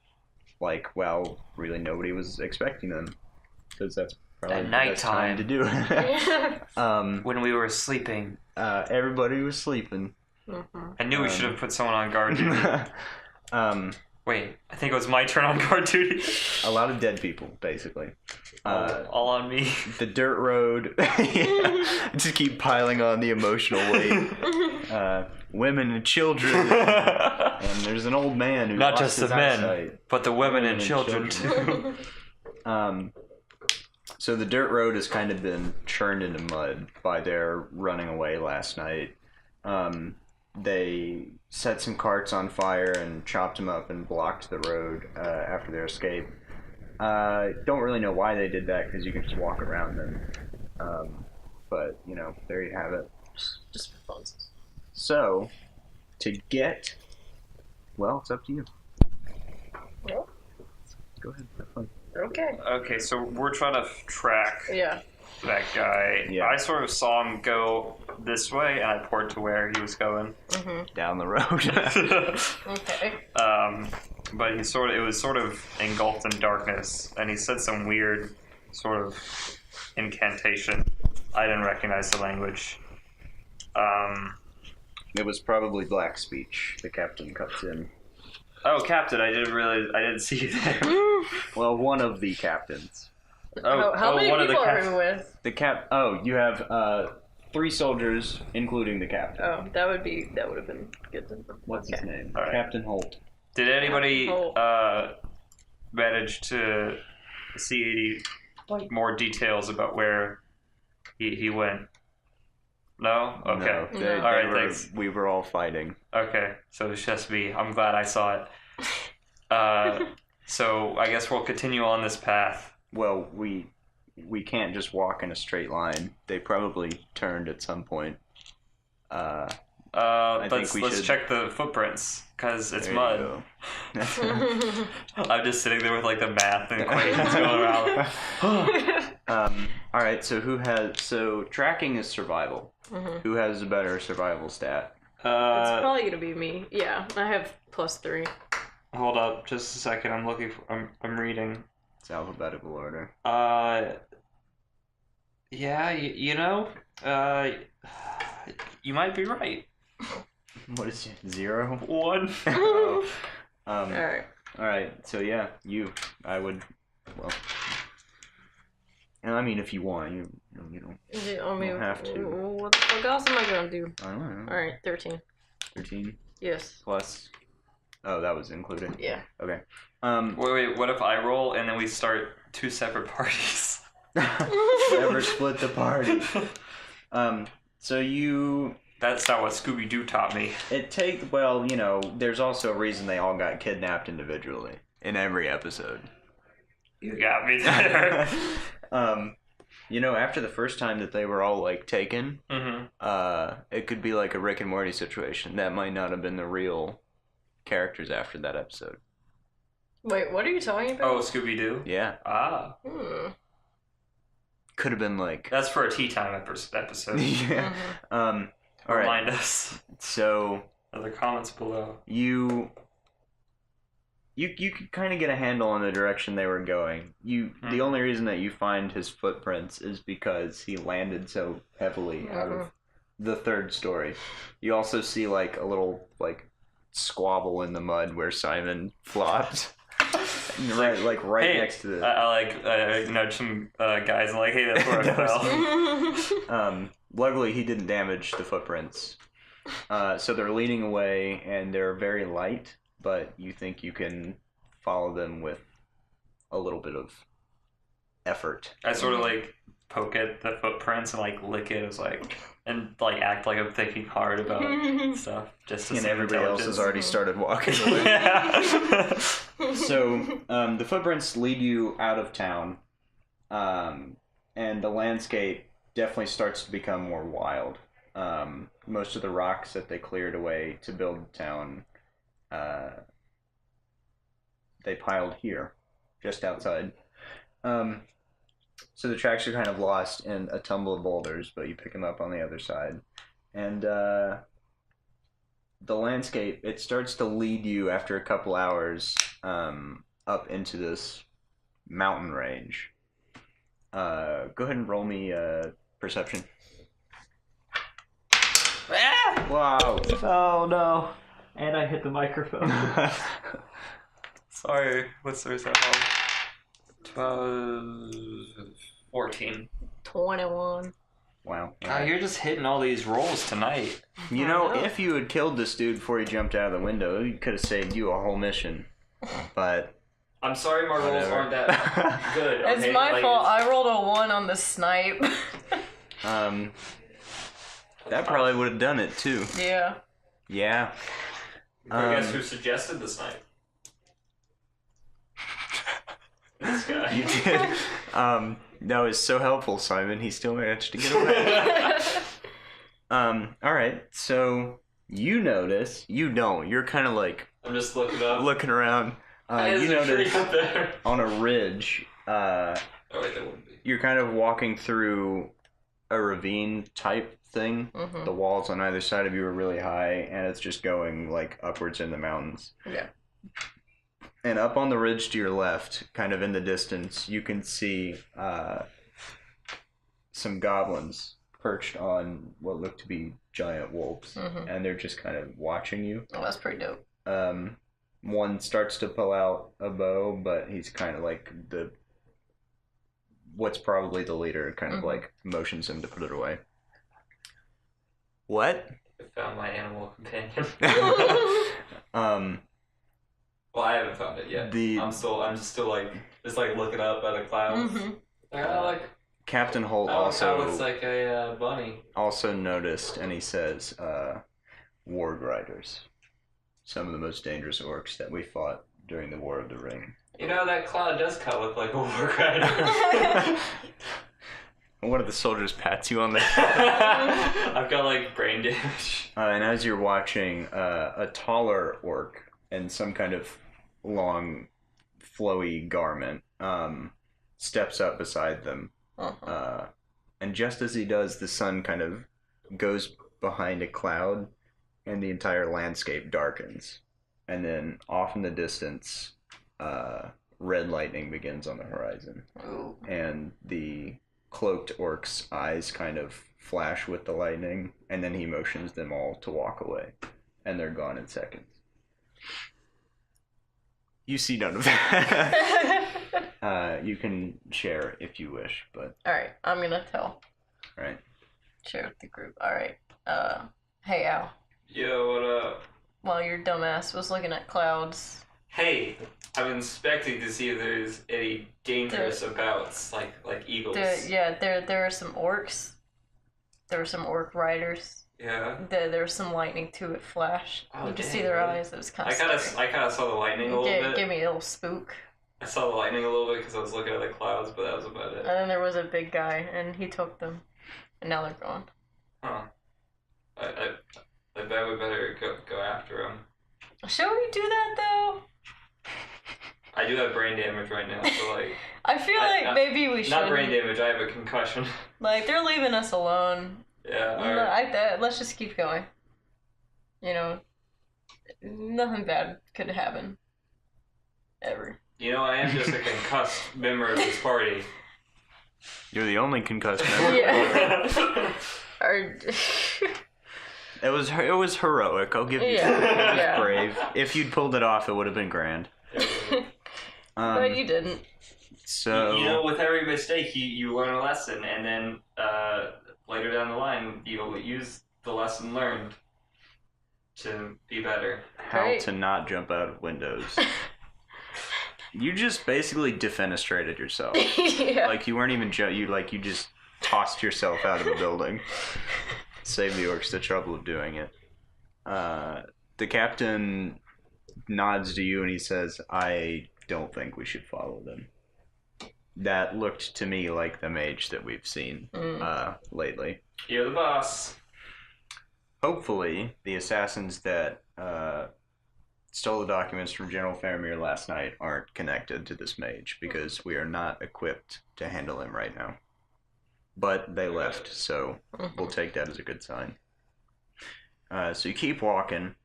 like, well, really nobody was expecting them, because that's probably At the best time to do it. When we were sleeping. Everybody was sleeping. Mm-hmm. I knew we should have put someone on guard duty. Um, Wait, I think it was my turn on guard duty. a lot of dead people, basically. All on me. The dirt road. Yeah. Just keep piling on the emotional weight. Women and children. And there's an old man who Not lost just the his men, eyesight. but the women and children too. So the dirt road has kind of been churned into mud by their running away last night. They set some carts on fire and chopped them up and blocked the road after their escape. Don't really know why they did that, because you can just walk around them. But, you know, there you have it. Just for fun. So, to get... Well, it's up to you. Well, Go ahead, have fun. okay. Okay, so we're trying to track Yeah. that guy. Yeah. I sort of saw him go this way, and I poured to where he was going. Mm-hmm. Down the road. Okay. But it was sort of engulfed in darkness, and he said some weird sort of incantation. I didn't recognize the language. It was probably black speech. The captain cuts in. Oh, Captain, I didn't see you there. Well, one of the captains. How many one of the people are we with? Oh, you have 3 soldiers, including the captain. Oh, that would have been good. What's his name? All right. Captain Holt. Did anybody Oh. manage to see more details about where he went? No? Okay. No, No. All right, were, thanks. we were all fighting. Okay, so it's just me. I'm glad I saw it. So I guess we'll continue on this path. Well, we can't just walk in a straight line. They probably turned at some point. I think we Let's should- check the footprints, because it's There mud. you I'm just sitting there with like the math and equations going around. All right. So tracking is survival. Mm-hmm. Who has a better survival stat? It's probably gonna be me. Yeah, I have +3. Hold up, just a second. I'm reading. It's alphabetical order. Yeah, you know, you might be right. What is it? 0? 1. Oh. All right. All right. So yeah, I would. Well, and I mean, if you want, you don't. You have to. What the fuck else am I gonna do? I don't know. All right, 13. 13 Yes. plus. Oh, that was included. Yeah. Okay. Wait, what if I roll and then we start 2 separate parties? Never split the party. So you. That's not what Scooby-Doo taught me. Well, there's also a reason they all got kidnapped individually in every episode. You got me there. After the first time that they were all like taken, Mm-hmm. it could be like a Rick and Morty situation. That might not have been the real characters after that episode. Wait, what are you talking about? Oh, Scooby-Doo? Yeah, Ah. could have been like. That's for a tea time episode. Yeah. All right. Remind us So of the comments below. you could kind of get a handle on the direction they were going. The only reason that you find his footprints is because he landed so heavily out of the 3rd story. You also see like a little like squabble in the mud where Simon flopped. right Hey, next to the. I nudge some guys and like, hey, that's where I fell. Luckily, he didn't damage the footprints. So they're leaning away, and they're very light, but you think you can follow them with a little bit of effort. I sort of like poke at the footprints and like lick it as and act like I'm thinking hard about stuff. Just to And see everybody else has already started walking away. Yeah. So the footprints lead you out of town, and the landscape definitely starts to become more wild. Most of the rocks that they cleared away to build the town they piled here, just outside. So the tracks are kind of lost in a tumble of boulders, but you pick them up on the other side. And the landscape, it starts to lead you after a couple hours up into this mountain range. Go ahead and roll me perception. Wow. Oh no. And I hit the microphone. Sorry, what's the result? 14. 21. Wow. God, you're just hitting all these rolls tonight. You know, if you had killed this dude before he jumped out of the window, he could have saved you a whole mission. But I'm sorry my rolls aren't that good. It's okay? my fault. I rolled a 1 on the snipe. that probably would have done it too. Yeah. Yeah. I guess who suggested the snipe? This guy. You did. That was so helpful, Simon. He still managed to get away. Alright, so you notice, you don't. You're kind of like I'm just looking up. looking around. You notice on a ridge, oh, wait, that wouldn't be. you're kind of walking through a ravine type thing. Mm-hmm. The walls on either side of you are really high, and it's just going like upwards in the mountains. Yeah. And up on the ridge to your left, kind of in the distance, you can see some goblins perched on what look to be giant wolves. Mm-hmm. And they're just kind of watching you. Oh, that's pretty dope. One starts to pull out a bow, but he's kind of like what's probably the leader, kind of like motions him to put it away. What? I found my animal companion. Well, I haven't found it yet. I'm still like just like looking up at the clouds. Mm-hmm. Like Captain Holt that also looks like a bunny. also noticed, and he says, "Ward riders, some of the most dangerous orcs that we fought during the War of the Ring." You know, that cloud does kind of look like a war rider. One of the soldiers pats you on the head. I've got like brain damage. And as you're watching, a taller orc in some kind of long, flowy garment steps up beside them. And just as he does, the sun kind of goes behind a cloud and the entire landscape darkens. And then off in the distance, red lightning begins on the horizon. Ooh. And the cloaked orc's eyes kind of flash with the lightning, and then he motions them all to walk away. And they're gone in seconds. You see none of that. You can share if you wish, but... Alright, I'm gonna tell. Right. Share with the group. Alright. Hey, Al. Yo, what up? While your dumbass was looking at clouds. Hey, I'm inspecting to see if there's any dangerous abouts, like eagles. There are some orcs. There were some orc riders. Yeah. There was some lightning to it flash. You could see their eyes. It was kind of I kind of saw the lightning a little bit. Give me a little spook. I saw the lightning a little bit because I was looking at the clouds, but that was about it. And then there was a big guy, and he took them, and now they're gone. Huh. I bet we better go after him. Shall we do that though? I do have brain damage right now, so like. I feel like maybe we should. Not brain damage. I have a concussion. Like they're leaving us alone. Yeah. All right. Let's just keep going. You know, nothing bad could happen. Ever. You know, I am just a concussed member of this party. You're the only concussed member. Yeah. It was heroic. I'll give you that. It was brave. If you'd pulled it off, it would have been grand. But you didn't. So you know, with every mistake, you learn a lesson, and then later down the line, you'll use the lesson learned to be better. How to not jump out of windows. You just basically defenestrated yourself. Yeah. Like you weren't even you just tossed yourself out of a building. Save the orcs the trouble of doing it. The captain nods to you and he says, "I don't think we should follow them." That looked to me like the mage that we've seen lately. You're the boss. Hopefully, the assassins that stole the documents from General Faramir last night aren't connected to this mage because we are not equipped to handle him right now. But they left, so we'll take that as a good sign. So you keep walking,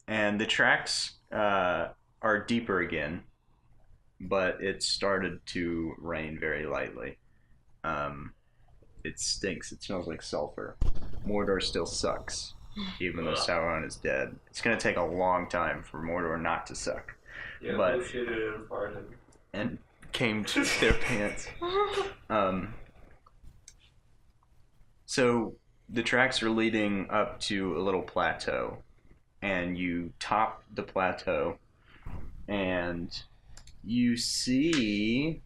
and the tracks are deeper again, but it started to rain very lightly. It stinks. It smells like sulfur. Mordor still sucks, even though Sauron is dead. It's going to take a long time for Mordor not to suck. Yeah, but shitted and farted. And came to their pants. So the tracks are leading up to a little plateau, and you top the plateau, and you see...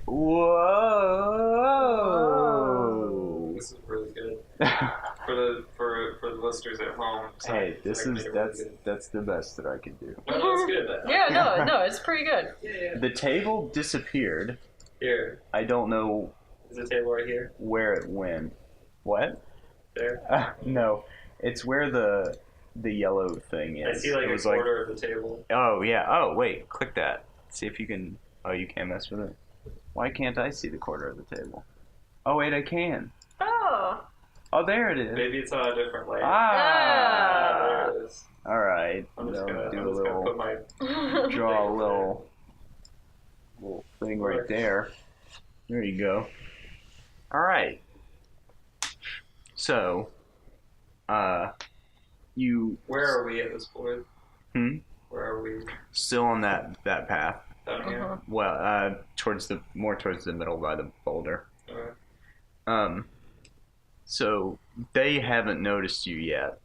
Whoa! This is really good. for the listeners at home. Hey, that's the best that I could do. No, that's good. Yeah, no, it's pretty good. Yeah. The table disappeared. Here. I don't know. Is the table right here? Where it went. What? There. No, it's where the yellow thing is. I see like a quarter of the table. Oh yeah. Oh wait, click that. See if you can. Oh, you can't mess with it. Why can't I see the quarter of the table? Oh wait, I can. Oh. Oh, there it is. Maybe it's on a different layer. Ah. There it is. All right. I'm just gonna put my draw a little thing right there. There you go. All right. So, you. Where are we at this point? Where are we? Still on that path. Down here. Well, towards the middle by the boulder. Okay. So they haven't noticed you yet.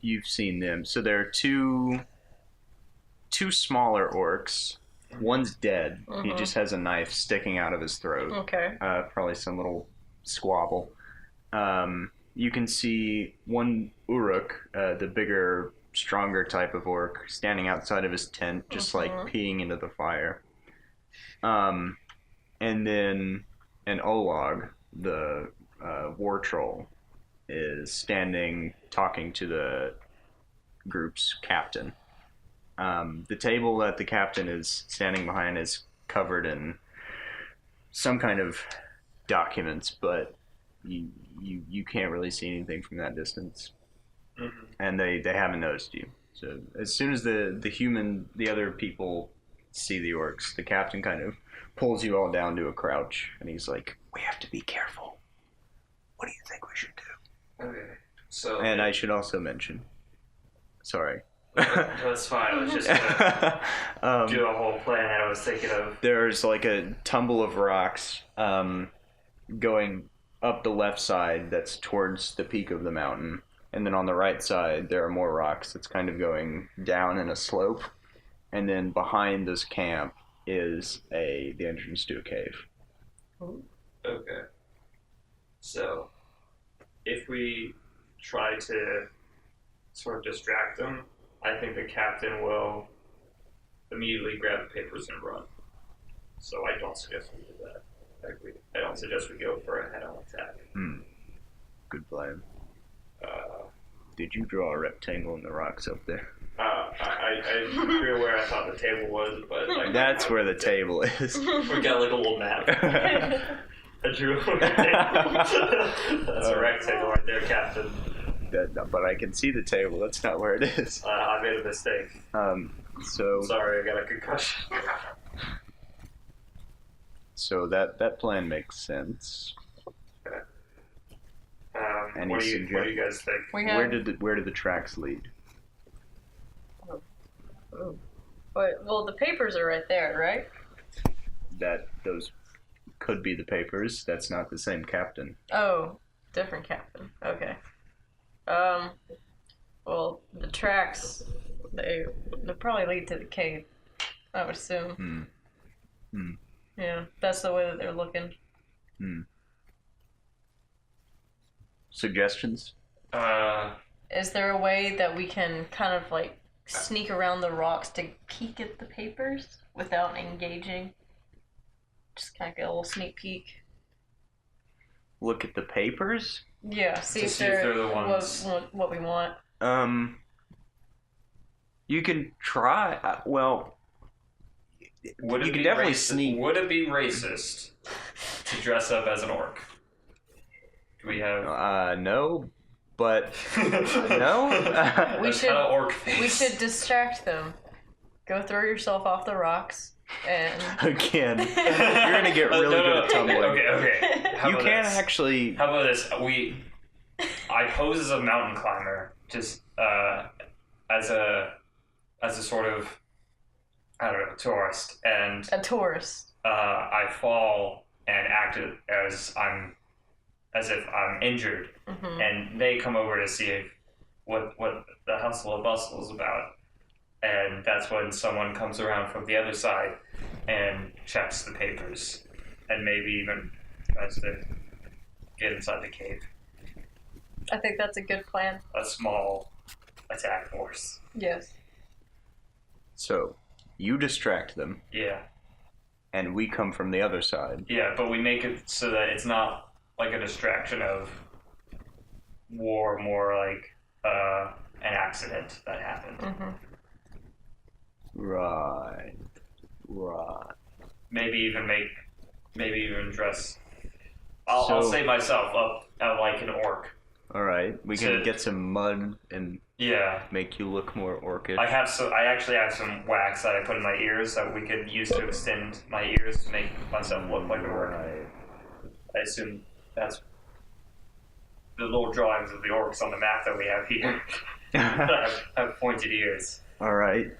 You've seen them. So there are two smaller orcs. One's dead. He just has a knife sticking out of his throat. Okay. Probably some little squabble. You can see one Uruk, the bigger, stronger type of orc, standing outside of his tent, just like peeing into the fire. And then an Olog, the war troll, is standing talking to the group's captain. The table that the captain is standing behind is covered in some kind of documents, but you can't really see anything from that distance. And they haven't noticed you. So as soon as the other people see the orcs, the captain kind of pulls you all down to a crouch, and he's like, "We have to be careful. What do you think we should do?" Okay. So. And I should also mention. Sorry. That's fine. I was just gonna do a whole plan that I was thinking of. There's like a tumble of rocks going up the left side that's towards the peak of the mountain. And then on the right side, there are more rocks that's kind of going down in a slope. And then behind this camp is the entrance to a cave. Okay. So, if we try to sort of distract them, I think the captain will immediately grab the papers and run. So I don't suggest we do that. I don't suggest we go for a head-on attack. Good plan. Did you draw a rectangle in the rocks up there? I'm pretty aware I thought the table was, but... Like, that's where the table is. We got like a little map. I drew a rectangle. That's a rectangle right there, Captain. But I can see the table. That's not where it is. I made a mistake. So... Sorry, I got a concussion. So that plan makes sense. Okay. Any what do you guys think? Where did the tracks lead? Well, the papers are right there, right? Those could be the papers. That's not the same captain. Oh, different captain. Okay. Well, the tracks they probably lead to the cave, I would assume. Yeah, that's the way that they're looking. Suggestions? Is there a way that we can kind of like sneak around the rocks to peek at the papers without engaging? Just kind of get a little sneak peek. Look at the papers? Yeah, see if see if they're the ones. what we want. You can try. Well, Would you can definitely sneak. Would it be racist to dress up as an orc? Do we have? No, but no. We should. Orc face. We should distract them. Go throw yourself off the rocks and. Again, you're gonna get really good at tumbling. Okay. You can actually. How about this? I pose as a mountain climber, just as a sort of, I don't know, tourist, and A tourist. I fall and act as if I'm injured, and they come over to see what the hustle and bustle is about, and that's when someone comes around from the other side and checks the papers, and maybe even tries to get inside the cave. I think that's a good plan. A small attack force. Yes. So, you distract them. Yeah. And we come from the other side. Yeah, but we make it so that it's not like a distraction of war, more like an accident that happened. Right. Maybe even dress. I'll say myself up like an orc. All right, we can get some mud and make you look more orcish. I actually have some wax that I put in my ears that we could use to extend my ears to make myself look like an orc. Right. I assume that's the little drawings of the orcs on the map that we have here. have pointed ears. All right.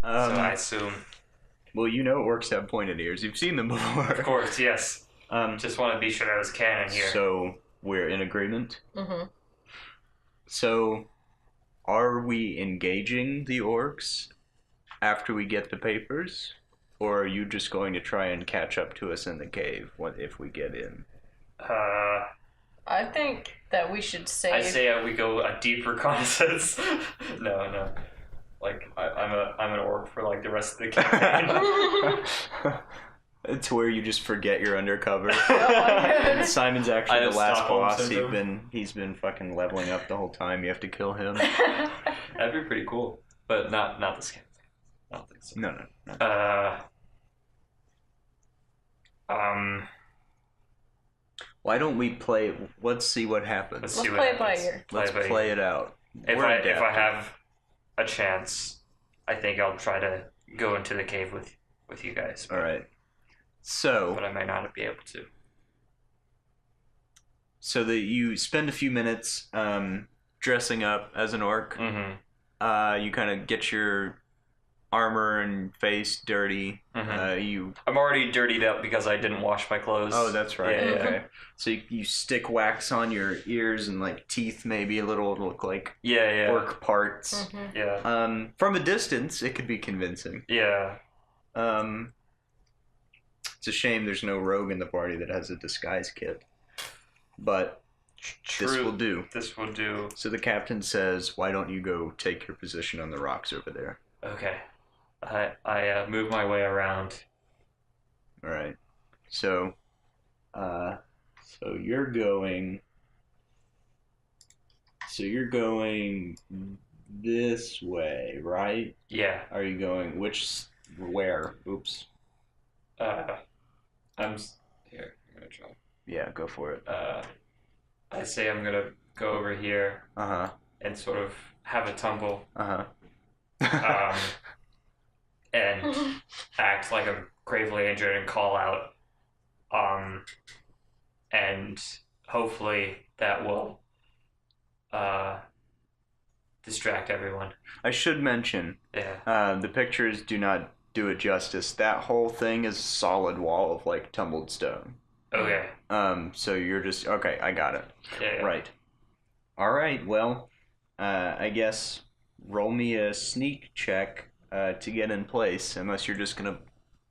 So I assume. Well, you know orcs have pointed ears. You've seen them before. Of course, yes. Just want to be sure that was canon here. So we're in agreement. Mm-hmm. So, are we engaging the orcs after we get the papers, or are you just going to try and catch up to us in the cave if we get in? I think that we should save. I say we go a deep reconnaissance. No. Like I'm an orc for like the rest of the campaign. It's where you just forget you're undercover. Oh, Simon's actually the last Stockholm boss. syndrome. He's been fucking leveling up the whole time. You have to kill him. That'd be pretty cool, but not this campaign. I don't think so. No. Why don't we play? Let's see what happens. Let's play it by ear. Let's play it out. If I have a chance, I think I'll try to go into the cave with you guys. All right. So, but I might not be able to. So that you spend a few minutes dressing up as an orc. Mm-hmm. You kind of get your armor and face dirty. Mm-hmm. I'm already dirtied up because I didn't wash my clothes. Oh, that's right. Yeah, okay. So you stick wax on your ears and like teeth, maybe a little, look like orc parts. Mm-hmm. Yeah. From a distance, it could be convincing. Yeah. It's a shame there's no rogue in the party that has a disguise kit. But this will do. This will do. So the captain says, why don't you go take your position on the rocks over there? Okay. I move my way around. All right. So you're going this way, right? Yeah. Are you going where? Oops. I'm gonna try. Yeah, go for it. I say I'm gonna go over here. Uh-huh. And sort of have a tumble. Uh-huh. And act like I'm gravely injured and call out. And hopefully that will distract everyone. I should mention, the pictures do not do it justice. That whole thing is a solid wall of like tumbled stone. Okay. So you're just okay. I got it. Yeah. Right. All right. Well, I guess roll me a sneak check to get in place. Unless you're just gonna.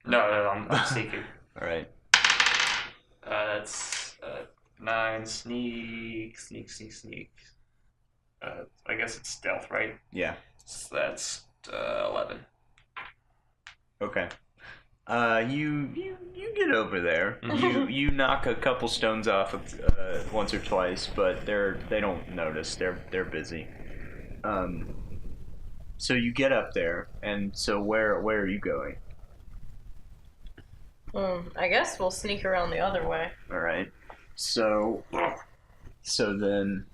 No, I'm sneaking. All right. That's 9 sneak. I guess it's stealth, right? Yeah. So that's 11. Okay. You get over there. You knock a couple stones off once or twice, but they don't notice. They're busy. So you get up there, and so where are you going? I guess we'll sneak around the other way. All right. So then,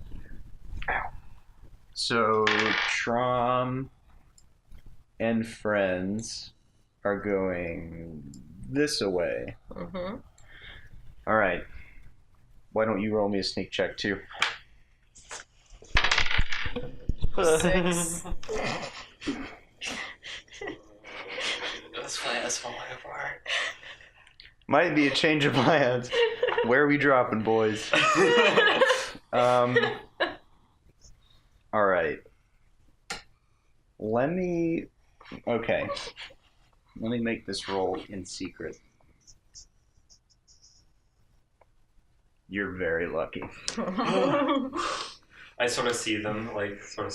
so Trom and friends are going this away. Mm-hmm. All right. Why don't you roll me a sneak check too? 6. That's falling apart. Might be a change of plans. Where are we dropping, boys? All right. Let me make this roll in secret. You're very lucky. I sort of see them, like, sort of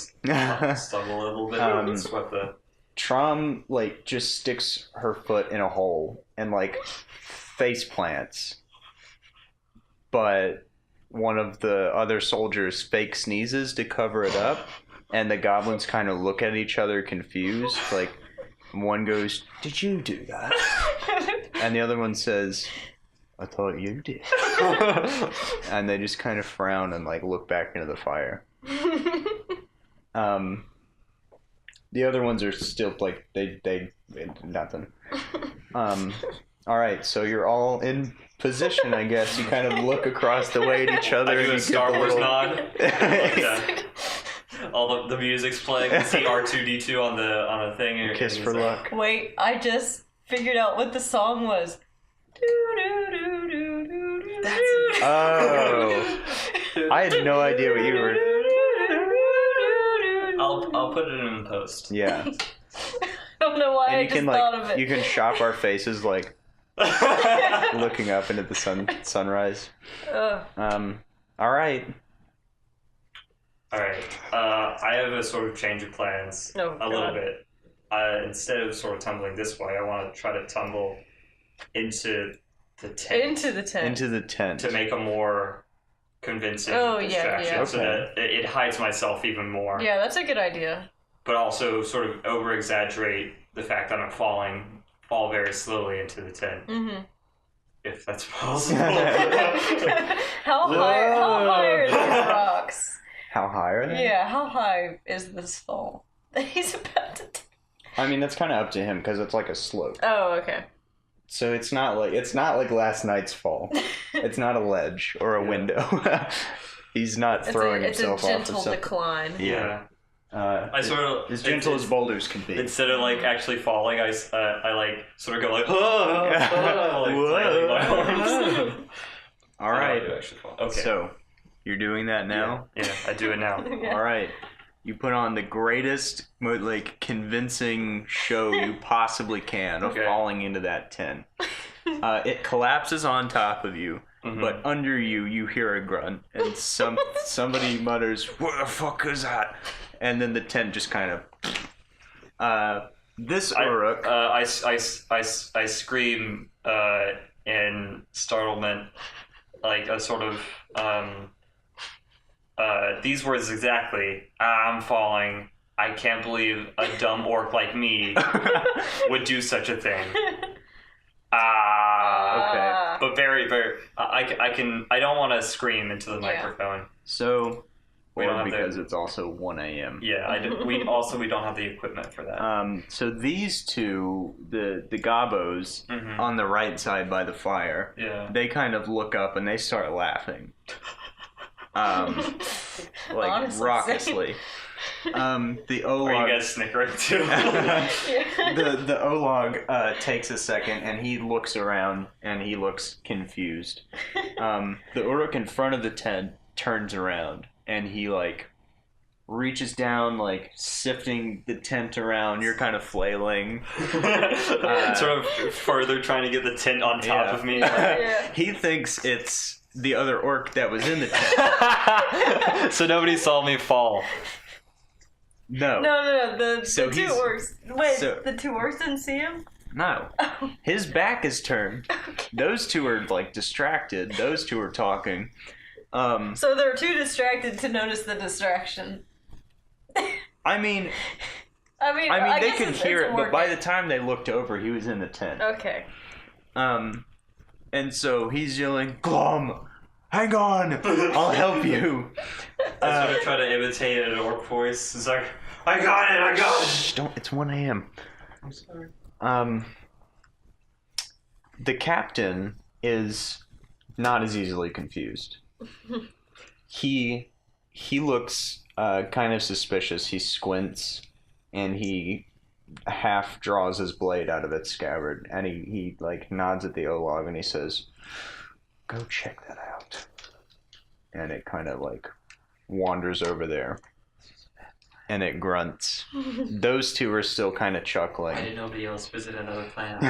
stumble a little bit. That's what the... Trom, like, just sticks her foot in a hole and, like, face plants. But one of the other soldiers fake sneezes to cover it up, and the goblins kind of look at each other confused. Like, one goes, "Did you do that?" And the other one says, "I thought you did." And they just kind of frown and, like, look back into the fire. The other ones are still, like, they nothing. All right, so you're all in position, I guess. You kind of look across the way at each other. I do and a you Star give a Wars little... nod. Yeah. All the music's playing. You see R2-D2 on the thing. And Kiss for luck. Wait, I just figured out what the song was. Oh. I had no idea what you were... I'll put it in post. Yeah. I don't know why And I you just can, thought like, of it. you can shop our faces, like, looking up into the sunrise. All right. Alright. I have a sort of change of plans. Oh, a little God. bit. Instead of sort of tumbling this way, I want to try to tumble into the tent. Into the tent. Into the tent. To make a more convincing yeah. distraction. So Okay. that it hides myself even more. Yeah, that's a good idea. But also sort of over-exaggerate the fact that I'm fall very slowly into the tent. Mm-hmm. If that's possible. How high are these rocks? How high are they? Yeah, how high is this fall that he's about to take? I mean, that's kind of up to him because it's like a slope. Oh, okay. So it's not like last night's fall. It's not a ledge or a window. He's not throwing himself off. It's a gentle decline. Yeah. I sort of as gentle as boulders can be. Instead of like actually falling, I like sort of go like, like flailing my arms. All right. I do actually fall. Okay. So you're doing that now? Yeah, I do it now. Yeah. All right. You put on the greatest, like, convincing show you possibly can of falling into that tent. It collapses on top of you, but under you, you hear a grunt, and somebody mutters, "What the fuck is that?" And then the tent just kind of. This Uruk. I scream in startlement, like a sort of these words exactly. I'm falling. I can't believe a dumb orc like me would do such a thing. Okay. But very, very. I don't want to scream into the microphone. So, We don't have because it's also 1 a.m. Yeah, we don't have the equipment for that. So these two, the gobos on the right side by the fire, they kind of look up and they start laughing. Like Honestly, raucously. The Olog. Are you guys snickering too? the Olog takes a second and he looks around and he looks confused. The Uruk in front of the tent turns around and he like reaches down, like sifting the tent around. You're kind of flailing, sort of further trying to get the tent on top of me. He thinks it's the other orc that was in the tent. So nobody saw me fall. No. No. The So two he's- orcs. Wait, so- the two orcs didn't see him? No. His back is turned. Okay. Those two are, like, distracted. Those two are talking. So they're too distracted to notice the distraction. I mean, I they guess could it's hear it, but by working. the time they looked over, he was in the tent. Okay. And so he's yelling, Glom, hang on, I'll help you. I sort of try to imitate an orc voice. It's like, I got it. Shh, don't, it's 1 a.m. I'm sorry. The captain is not as easily confused. He looks kind of suspicious. He squints, and he half draws his blade out of its scabbard, and he like nods at the Olog, and he says, "Go check that out." And it kind of like wanders over there, and it grunts. Those two are still kind of chuckling. Why did nobody else visit another planet?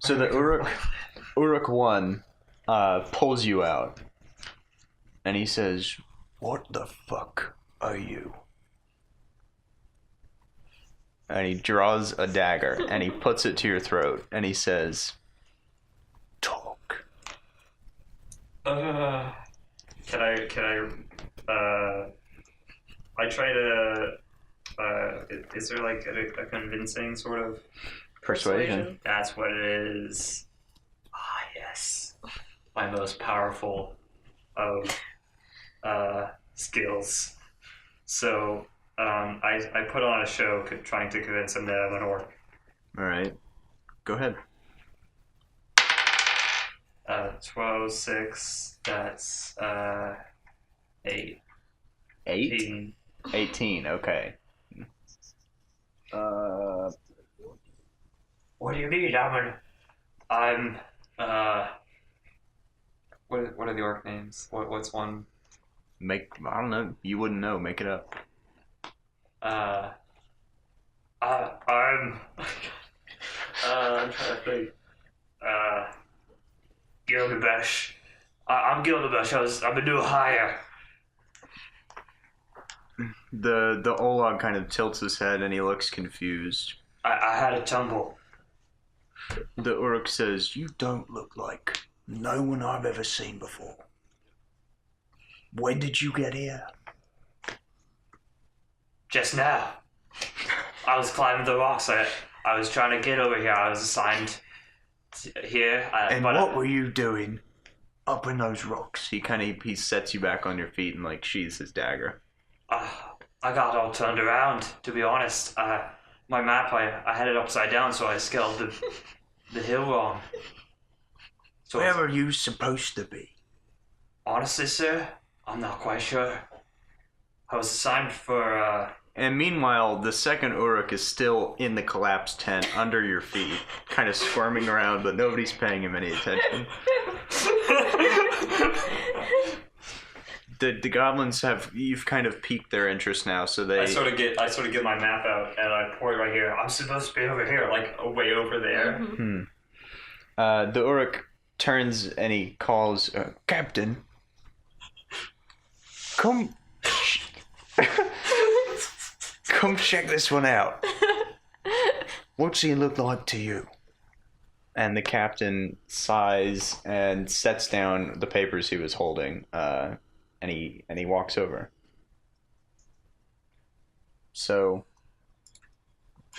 So the Uruk one pulls you out, and he says, "What the fuck are you?" And he draws a dagger, and he puts it to your throat, and he says, "Talk." I try to, is there like a convincing sort of... Persuasion. That's what it is. Ah, yes. My most powerful of skills. So, I put on a show trying to convince him that I'm an orc. All right. Go ahead. 12, 6, that's 8. 8? 18, okay. What do you mean? I'm what are the orc names? What's one? I don't know. You wouldn't know. Make it up. I'm I'm trying to think. Gilgamesh. I'm Gilgamesh. I'm a new hire. The Olog kind of tilts his head and he looks confused. I had a tumble. The Uruk says, "You don't look like no one I've ever seen before. When did you get here?" Just now. I was climbing the rocks. I was trying to get over here. I was assigned here. What were you doing up in those rocks? He sets you back on your feet and like sheathes his dagger. I got all turned around, to be honest. My map, I had it upside down, so I scaled the hill wrong. So Where are you supposed to be? honestly, sir, I'm not quite sure. I was assigned for, And meanwhile, the second Uruk is still in the collapsed tent under your feet, kind of squirming around, but nobody's paying him any attention. The goblins you've kind of piqued their interest now, so they... I sort of get my map out, and I pour it right here. I'm supposed to be over here, like, way over there. Mm-hmm. The Uruk turns and he calls, "Captain, come... come check this one out. What's he look like to you?" And the captain sighs and sets down the papers he was holding, and he walks over. So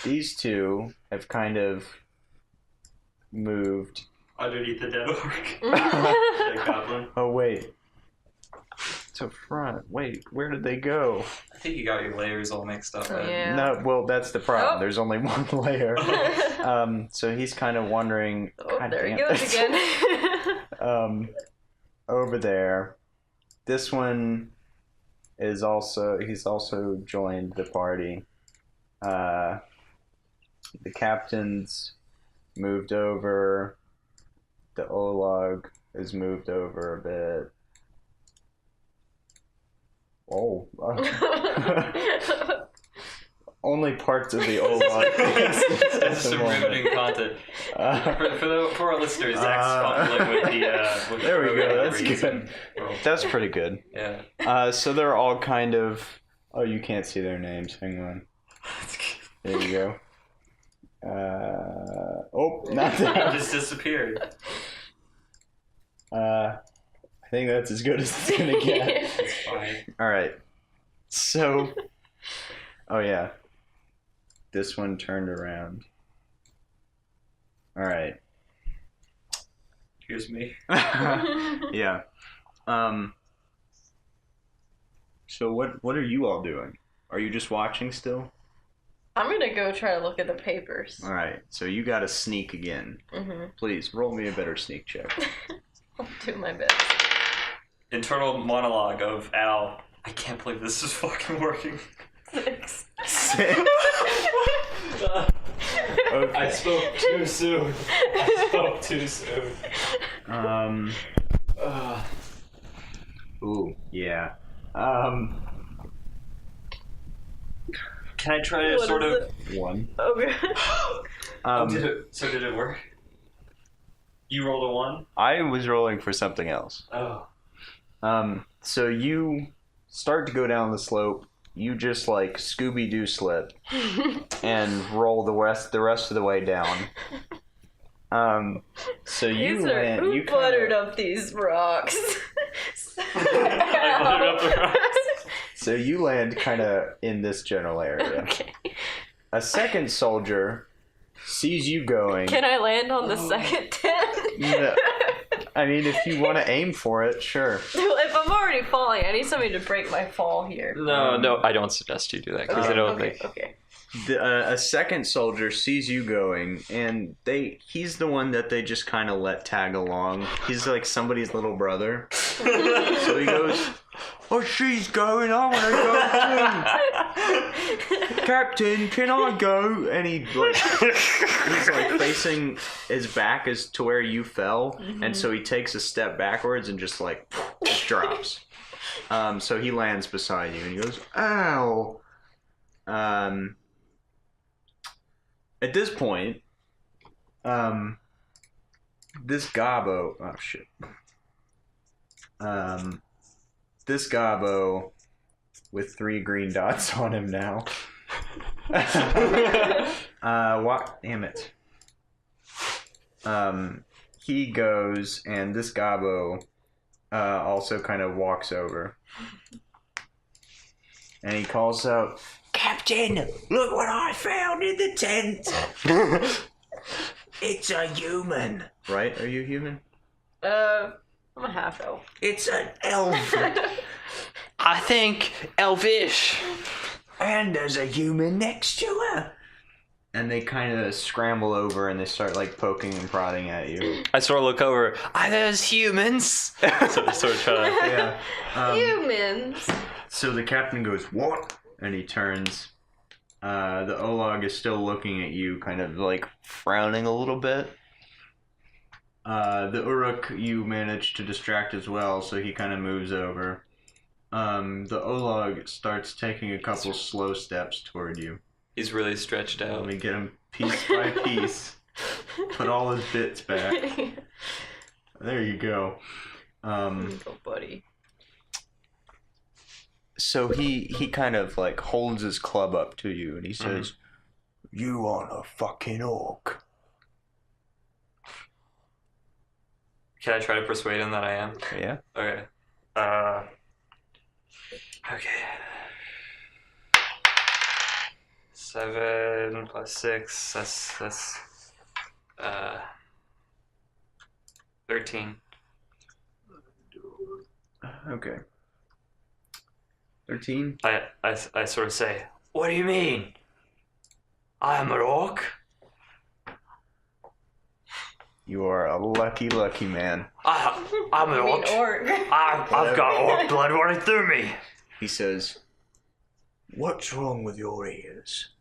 these two have kind of moved. Underneath the dead orc. The goblin. Oh wait, to front. Wait, where did they go? I think you got your layers all mixed up. Man. Yeah. No, well that's the problem. Oh. There's only one layer. So he's kind of wondering. Oh, God there he damn. goes again. Over there. This one is he's also joined the party. The captain's moved over. The Olog is moved over a bit. Oh. Only parts of the Olog. That's some riveting content. For our listeners, Zach's fumbling with the there we go. That's reason. good. That's pretty good. Yeah. So they're all kind of... Oh, you can't see their names. Hang on. There you go. Not It that. just disappeared. I think that's as good as it's gonna get. It's fine. All right. So, oh yeah, this one turned around. All right. Here's me. Yeah. So what are you all doing? Are you just watching still? I'm gonna go try to look at the papers. All right. So you got to sneak again. Mm-hmm. Please roll me a better sneak check. I'll do my best. Internal monologue of Al. I can't believe this is fucking working. 6. Okay. I spoke too soon. Ooh, yeah. Can I try to What sort is of... it? 1. Okay. Did it work? You rolled a 1? I was rolling for something else. Oh. So you start to go down the slope. You just like Scooby-Doo slip and roll the rest of the way down. So you These are, land. who You buttered up these rocks? I buttered up the rocks. So you land kind of in this general area. Okay. A second soldier sees you going. Can I land on the second tent? No. I mean, if you want to aim for it, sure. If I'm already falling, I need somebody to break my fall here. No, I don't suggest you do that because I don't think. Okay. A second soldier sees you going, and he's the one that they just kind of let tag along. He's like somebody's little brother. So he goes, "Oh, she's going, I want to go too. Captain, can I go?" And he's like facing his back as to where you fell, and so he takes a step backwards and just drops. So he lands beside you, and he goes, "Ow." At this point, this gobbo, oh shit. This gobbo with 3 green dots on him now. What? Damn it. He goes, and this gobbo also kind of walks over. And he calls out, "Captain, look what I found in the tent." "It's a human." Right? Are you human? I'm a half elf. "It's an elf." I think elvish. "And there's a human next to her." And they kind of scramble over and they start poking and prodding at you. I sort of look over. Are those humans? So sort of try to. Yeah. Humans. So the captain goes, "What?" And he turns. The Olag is still looking at you, kind of frowning a little bit. The Uruk you managed to distract as well, so he kind of moves over. The Olag starts taking a couple slow steps toward you. He's really stretched Let out. me get him piece by piece. Put all his bits back. There you go. Go, buddy. So he kind of holds his club up to you and he says, "You aren't a fucking orc." Can I try to persuade him that I am? Yeah. Okay. Okay. 7 plus 6. That's 13. Okay. 13? I sort of say, "What do you mean? I am an orc." You are a lucky man. I'm an You mean orc. orc? I've got orc blood running through me. He says, "What's wrong with your ears?"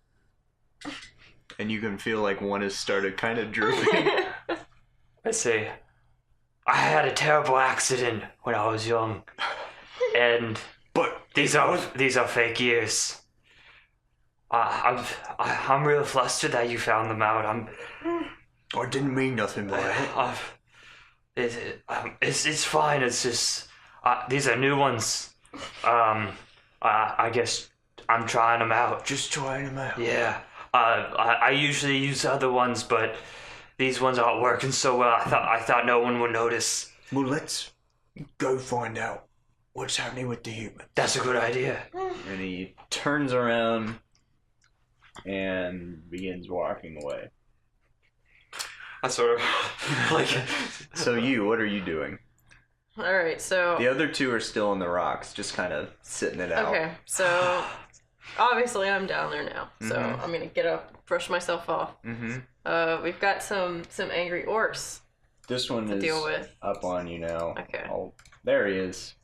And you can feel one has started kind of drooping. I say, "I had a terrible accident when I was young, and But these are fake ears. I'm real flustered that you found them out. I didn't mean nothing by it. It's fine. It's just these are new ones. I guess I'm trying them out. Just trying them out. Yeah, I usually use other ones, but these ones aren't working so well. I thought no one would notice. Well, let's go find out what's happening with the humans. That's a good idea. And he turns around and begins walking away. I sort of like. So what are you doing? All right, so The other two are still in the rocks, just kind of sitting it out. okay, so obviously I'm down there now, so Mhm. I'm gonna get up, brush myself off. Mm-hmm. We've got some angry orcs. This one To is deal with. up on you now. Okay. Oh, there he is.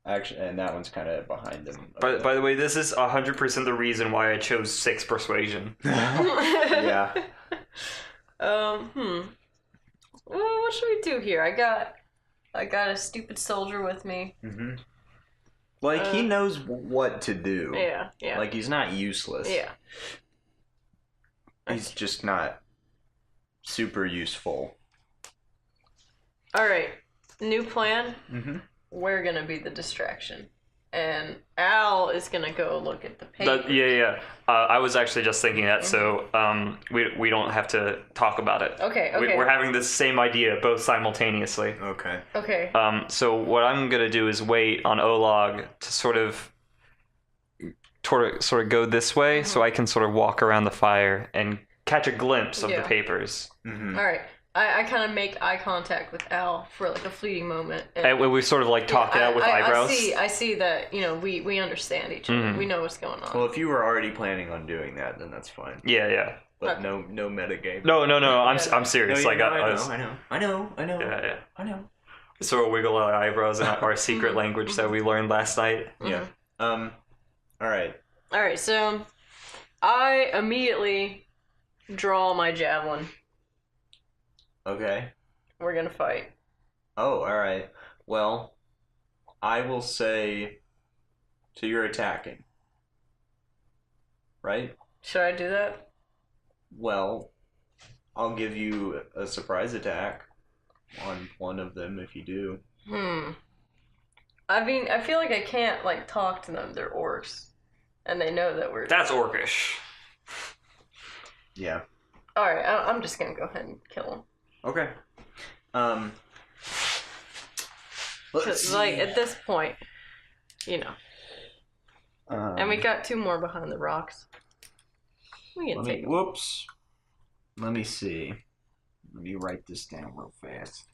Actually, and that one's kind of behind him. By the way, this is 100% the reason why I chose 6 persuasion. Yeah. Well, what should we do here? I got a stupid soldier with me. Mm-hmm. Like, he knows what to do. Yeah. Like, he's not useless. Yeah. He's just not super useful. All right. New plan. Mm-hmm. We're gonna be the distraction, and Al is gonna go look at the paper. Yeah. I was actually just thinking that, so we don't have to talk about it. Okay. We're having the same idea both simultaneously. Okay. So what I'm gonna do is wait on Olog to sort of go this way, so I can sort of walk around the fire and catch a glimpse of the papers. Mm-hmm. All right. I kind of make eye contact with Al for like a fleeting moment. And we sort of like talk it out with eyebrows. I see that, we understand each other. We know what's going on. Well, if you were already planning on doing that, then that's fine. Yeah. But no metagame. No. I'm serious. No, like I know. Yeah. I know. Sort of wiggle our eyebrows in our secret language that we learned last night. Yeah. All right. All right. So I immediately draw my javelin. Okay. We're gonna fight. Oh, all right. Well, I will say, so you're attacking, right? Should I do that? Well, I'll give you a surprise attack on one of them if you do. I mean, I feel like I can't like talk to them. They're orcs, and they know that we're. That's orcish. Yeah. All right. I'm just gonna go ahead and kill him. Okay. Because, like, at this point, and we got 2 more behind the rocks. We can take them. Whoops. Let me see. Let me write this down real fast.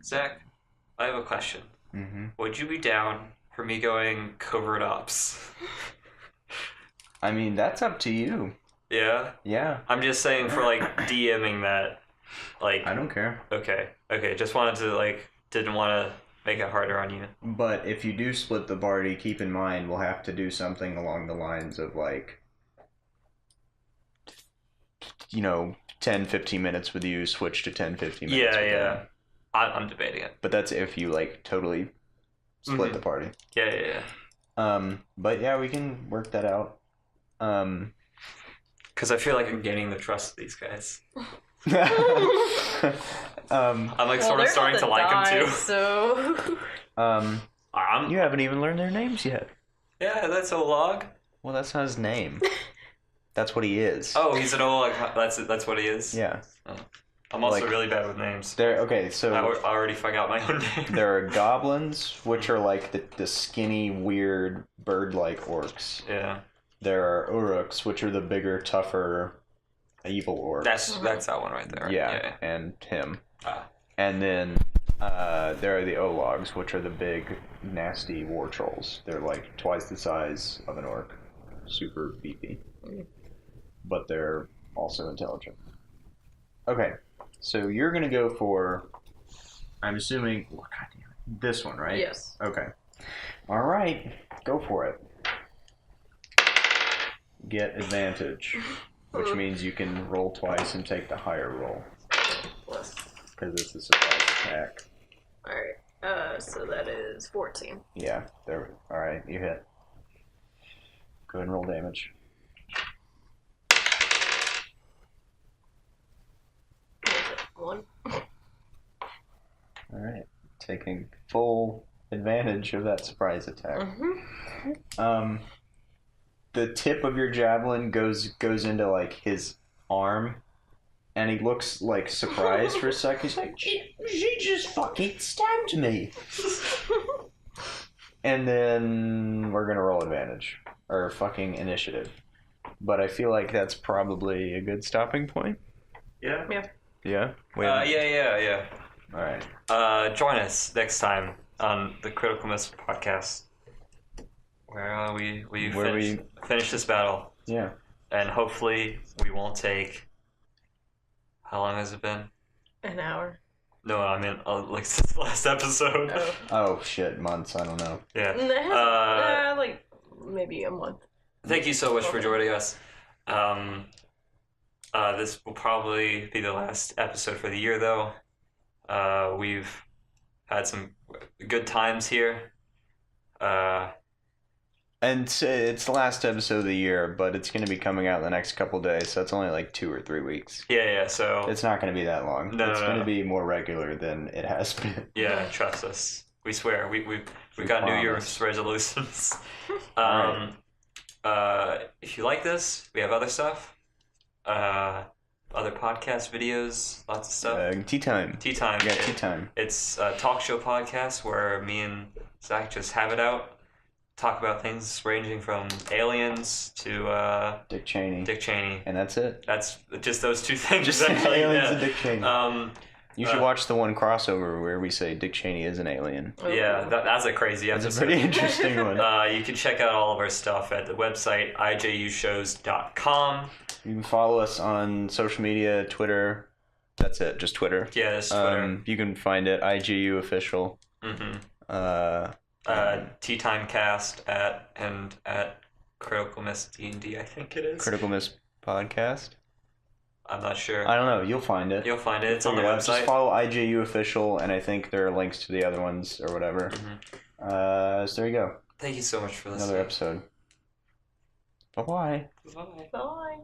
Zach, I have a question. Mm-hmm. Would you be down for me going covert ops? I mean, that's up to you. Yeah? Yeah. I'm just saying for, like, DMing that, like... I don't care. Okay, just wanted to, didn't want to make it harder on you. But if you do split the party, keep in mind we'll have to do something along the lines of, 10, 15 minutes with you, switch to 10, 15 minutes with them. I'm debating it. But that's if you, totally split the party. Yeah. But yeah, we can work that out. Because I feel like I'm gaining the trust of these guys. I'm sort of starting to like them too. So. You haven't even learned their names yet. Yeah, that's Olag. Well, that's not his name. That's what he is. Oh, he's an Olag. That's what he is. Yeah. Oh. I'm also really bad with names. So I already forgot my own name. There are goblins, which are the skinny, weird, bird-like orcs. Yeah. There are uruks, which are the bigger, tougher, evil orcs. That's that one right there. Yeah. And him. Ah. And then there are the Ologs, which are the big, nasty war trolls. They're twice the size of an orc. Super beefy. But they're also intelligent. Okay, so you're going to go for, I'm assuming, this one, right? Yes. Okay. All right, go for it. Get advantage, which means you can roll twice and take the higher roll. Because it's a surprise attack. Alright, so that is 14. Yeah, there. Alright, you hit. Go ahead and roll damage. What is it? 1? taking full advantage of that surprise attack. The tip of your javelin goes into like his arm, and he looks like surprised for a second. He's like, she just fucking stabbed me. And then we're gonna roll advantage or fucking initiative. But I feel like that's probably a good stopping point. Yeah. Yeah. Yeah. All right. Join us next time on the Critical Miss podcast, where we finish this battle. Yeah. And hopefully we won't take. How long has it been? An hour. No, I mean like since the last episode. Oh shit, months. I don't know. Yeah. Like maybe a month. Thank you so much for joining us. This will probably be the last episode for the year, though. We've had some good times here. And it's the last episode of the year, but it's going to be coming out in the next couple days, so it's only like 2 or 3 weeks. Yeah, so... It's not going to be that long. It's going to be more regular than it has been. Yeah, trust us. We swear. We got promise. New Year's resolutions. Right. If you like this, we have other stuff. Other podcast videos, lots of stuff. Tea Time. Tea Time. Yeah, Tea Time. It's a talk show podcast where me and Zach just have it out. Talk about things ranging from aliens to Dick Cheney. And that's it? That's just those two things. Just actually, aliens and Dick Cheney. You should watch the one crossover where we say Dick Cheney is an alien. Yeah, that's a crazy episode. That's a pretty interesting one. You can check out all of our stuff at the website ijushows.com. You can follow us on social media, Twitter. That's it, just Twitter. Yeah, that's Twitter. You can find it, IGU official. Tea Time Cast at Critical Miss D&D, I think it is. Critical Miss Podcast? I'm not sure. I don't know. You'll find it. You'll find it. It's on the website. Just follow IJU official, and I think there are links to the other ones or whatever. So there you go. Thank you so much for listening. Another episode. Bye-bye. Bye. Bye.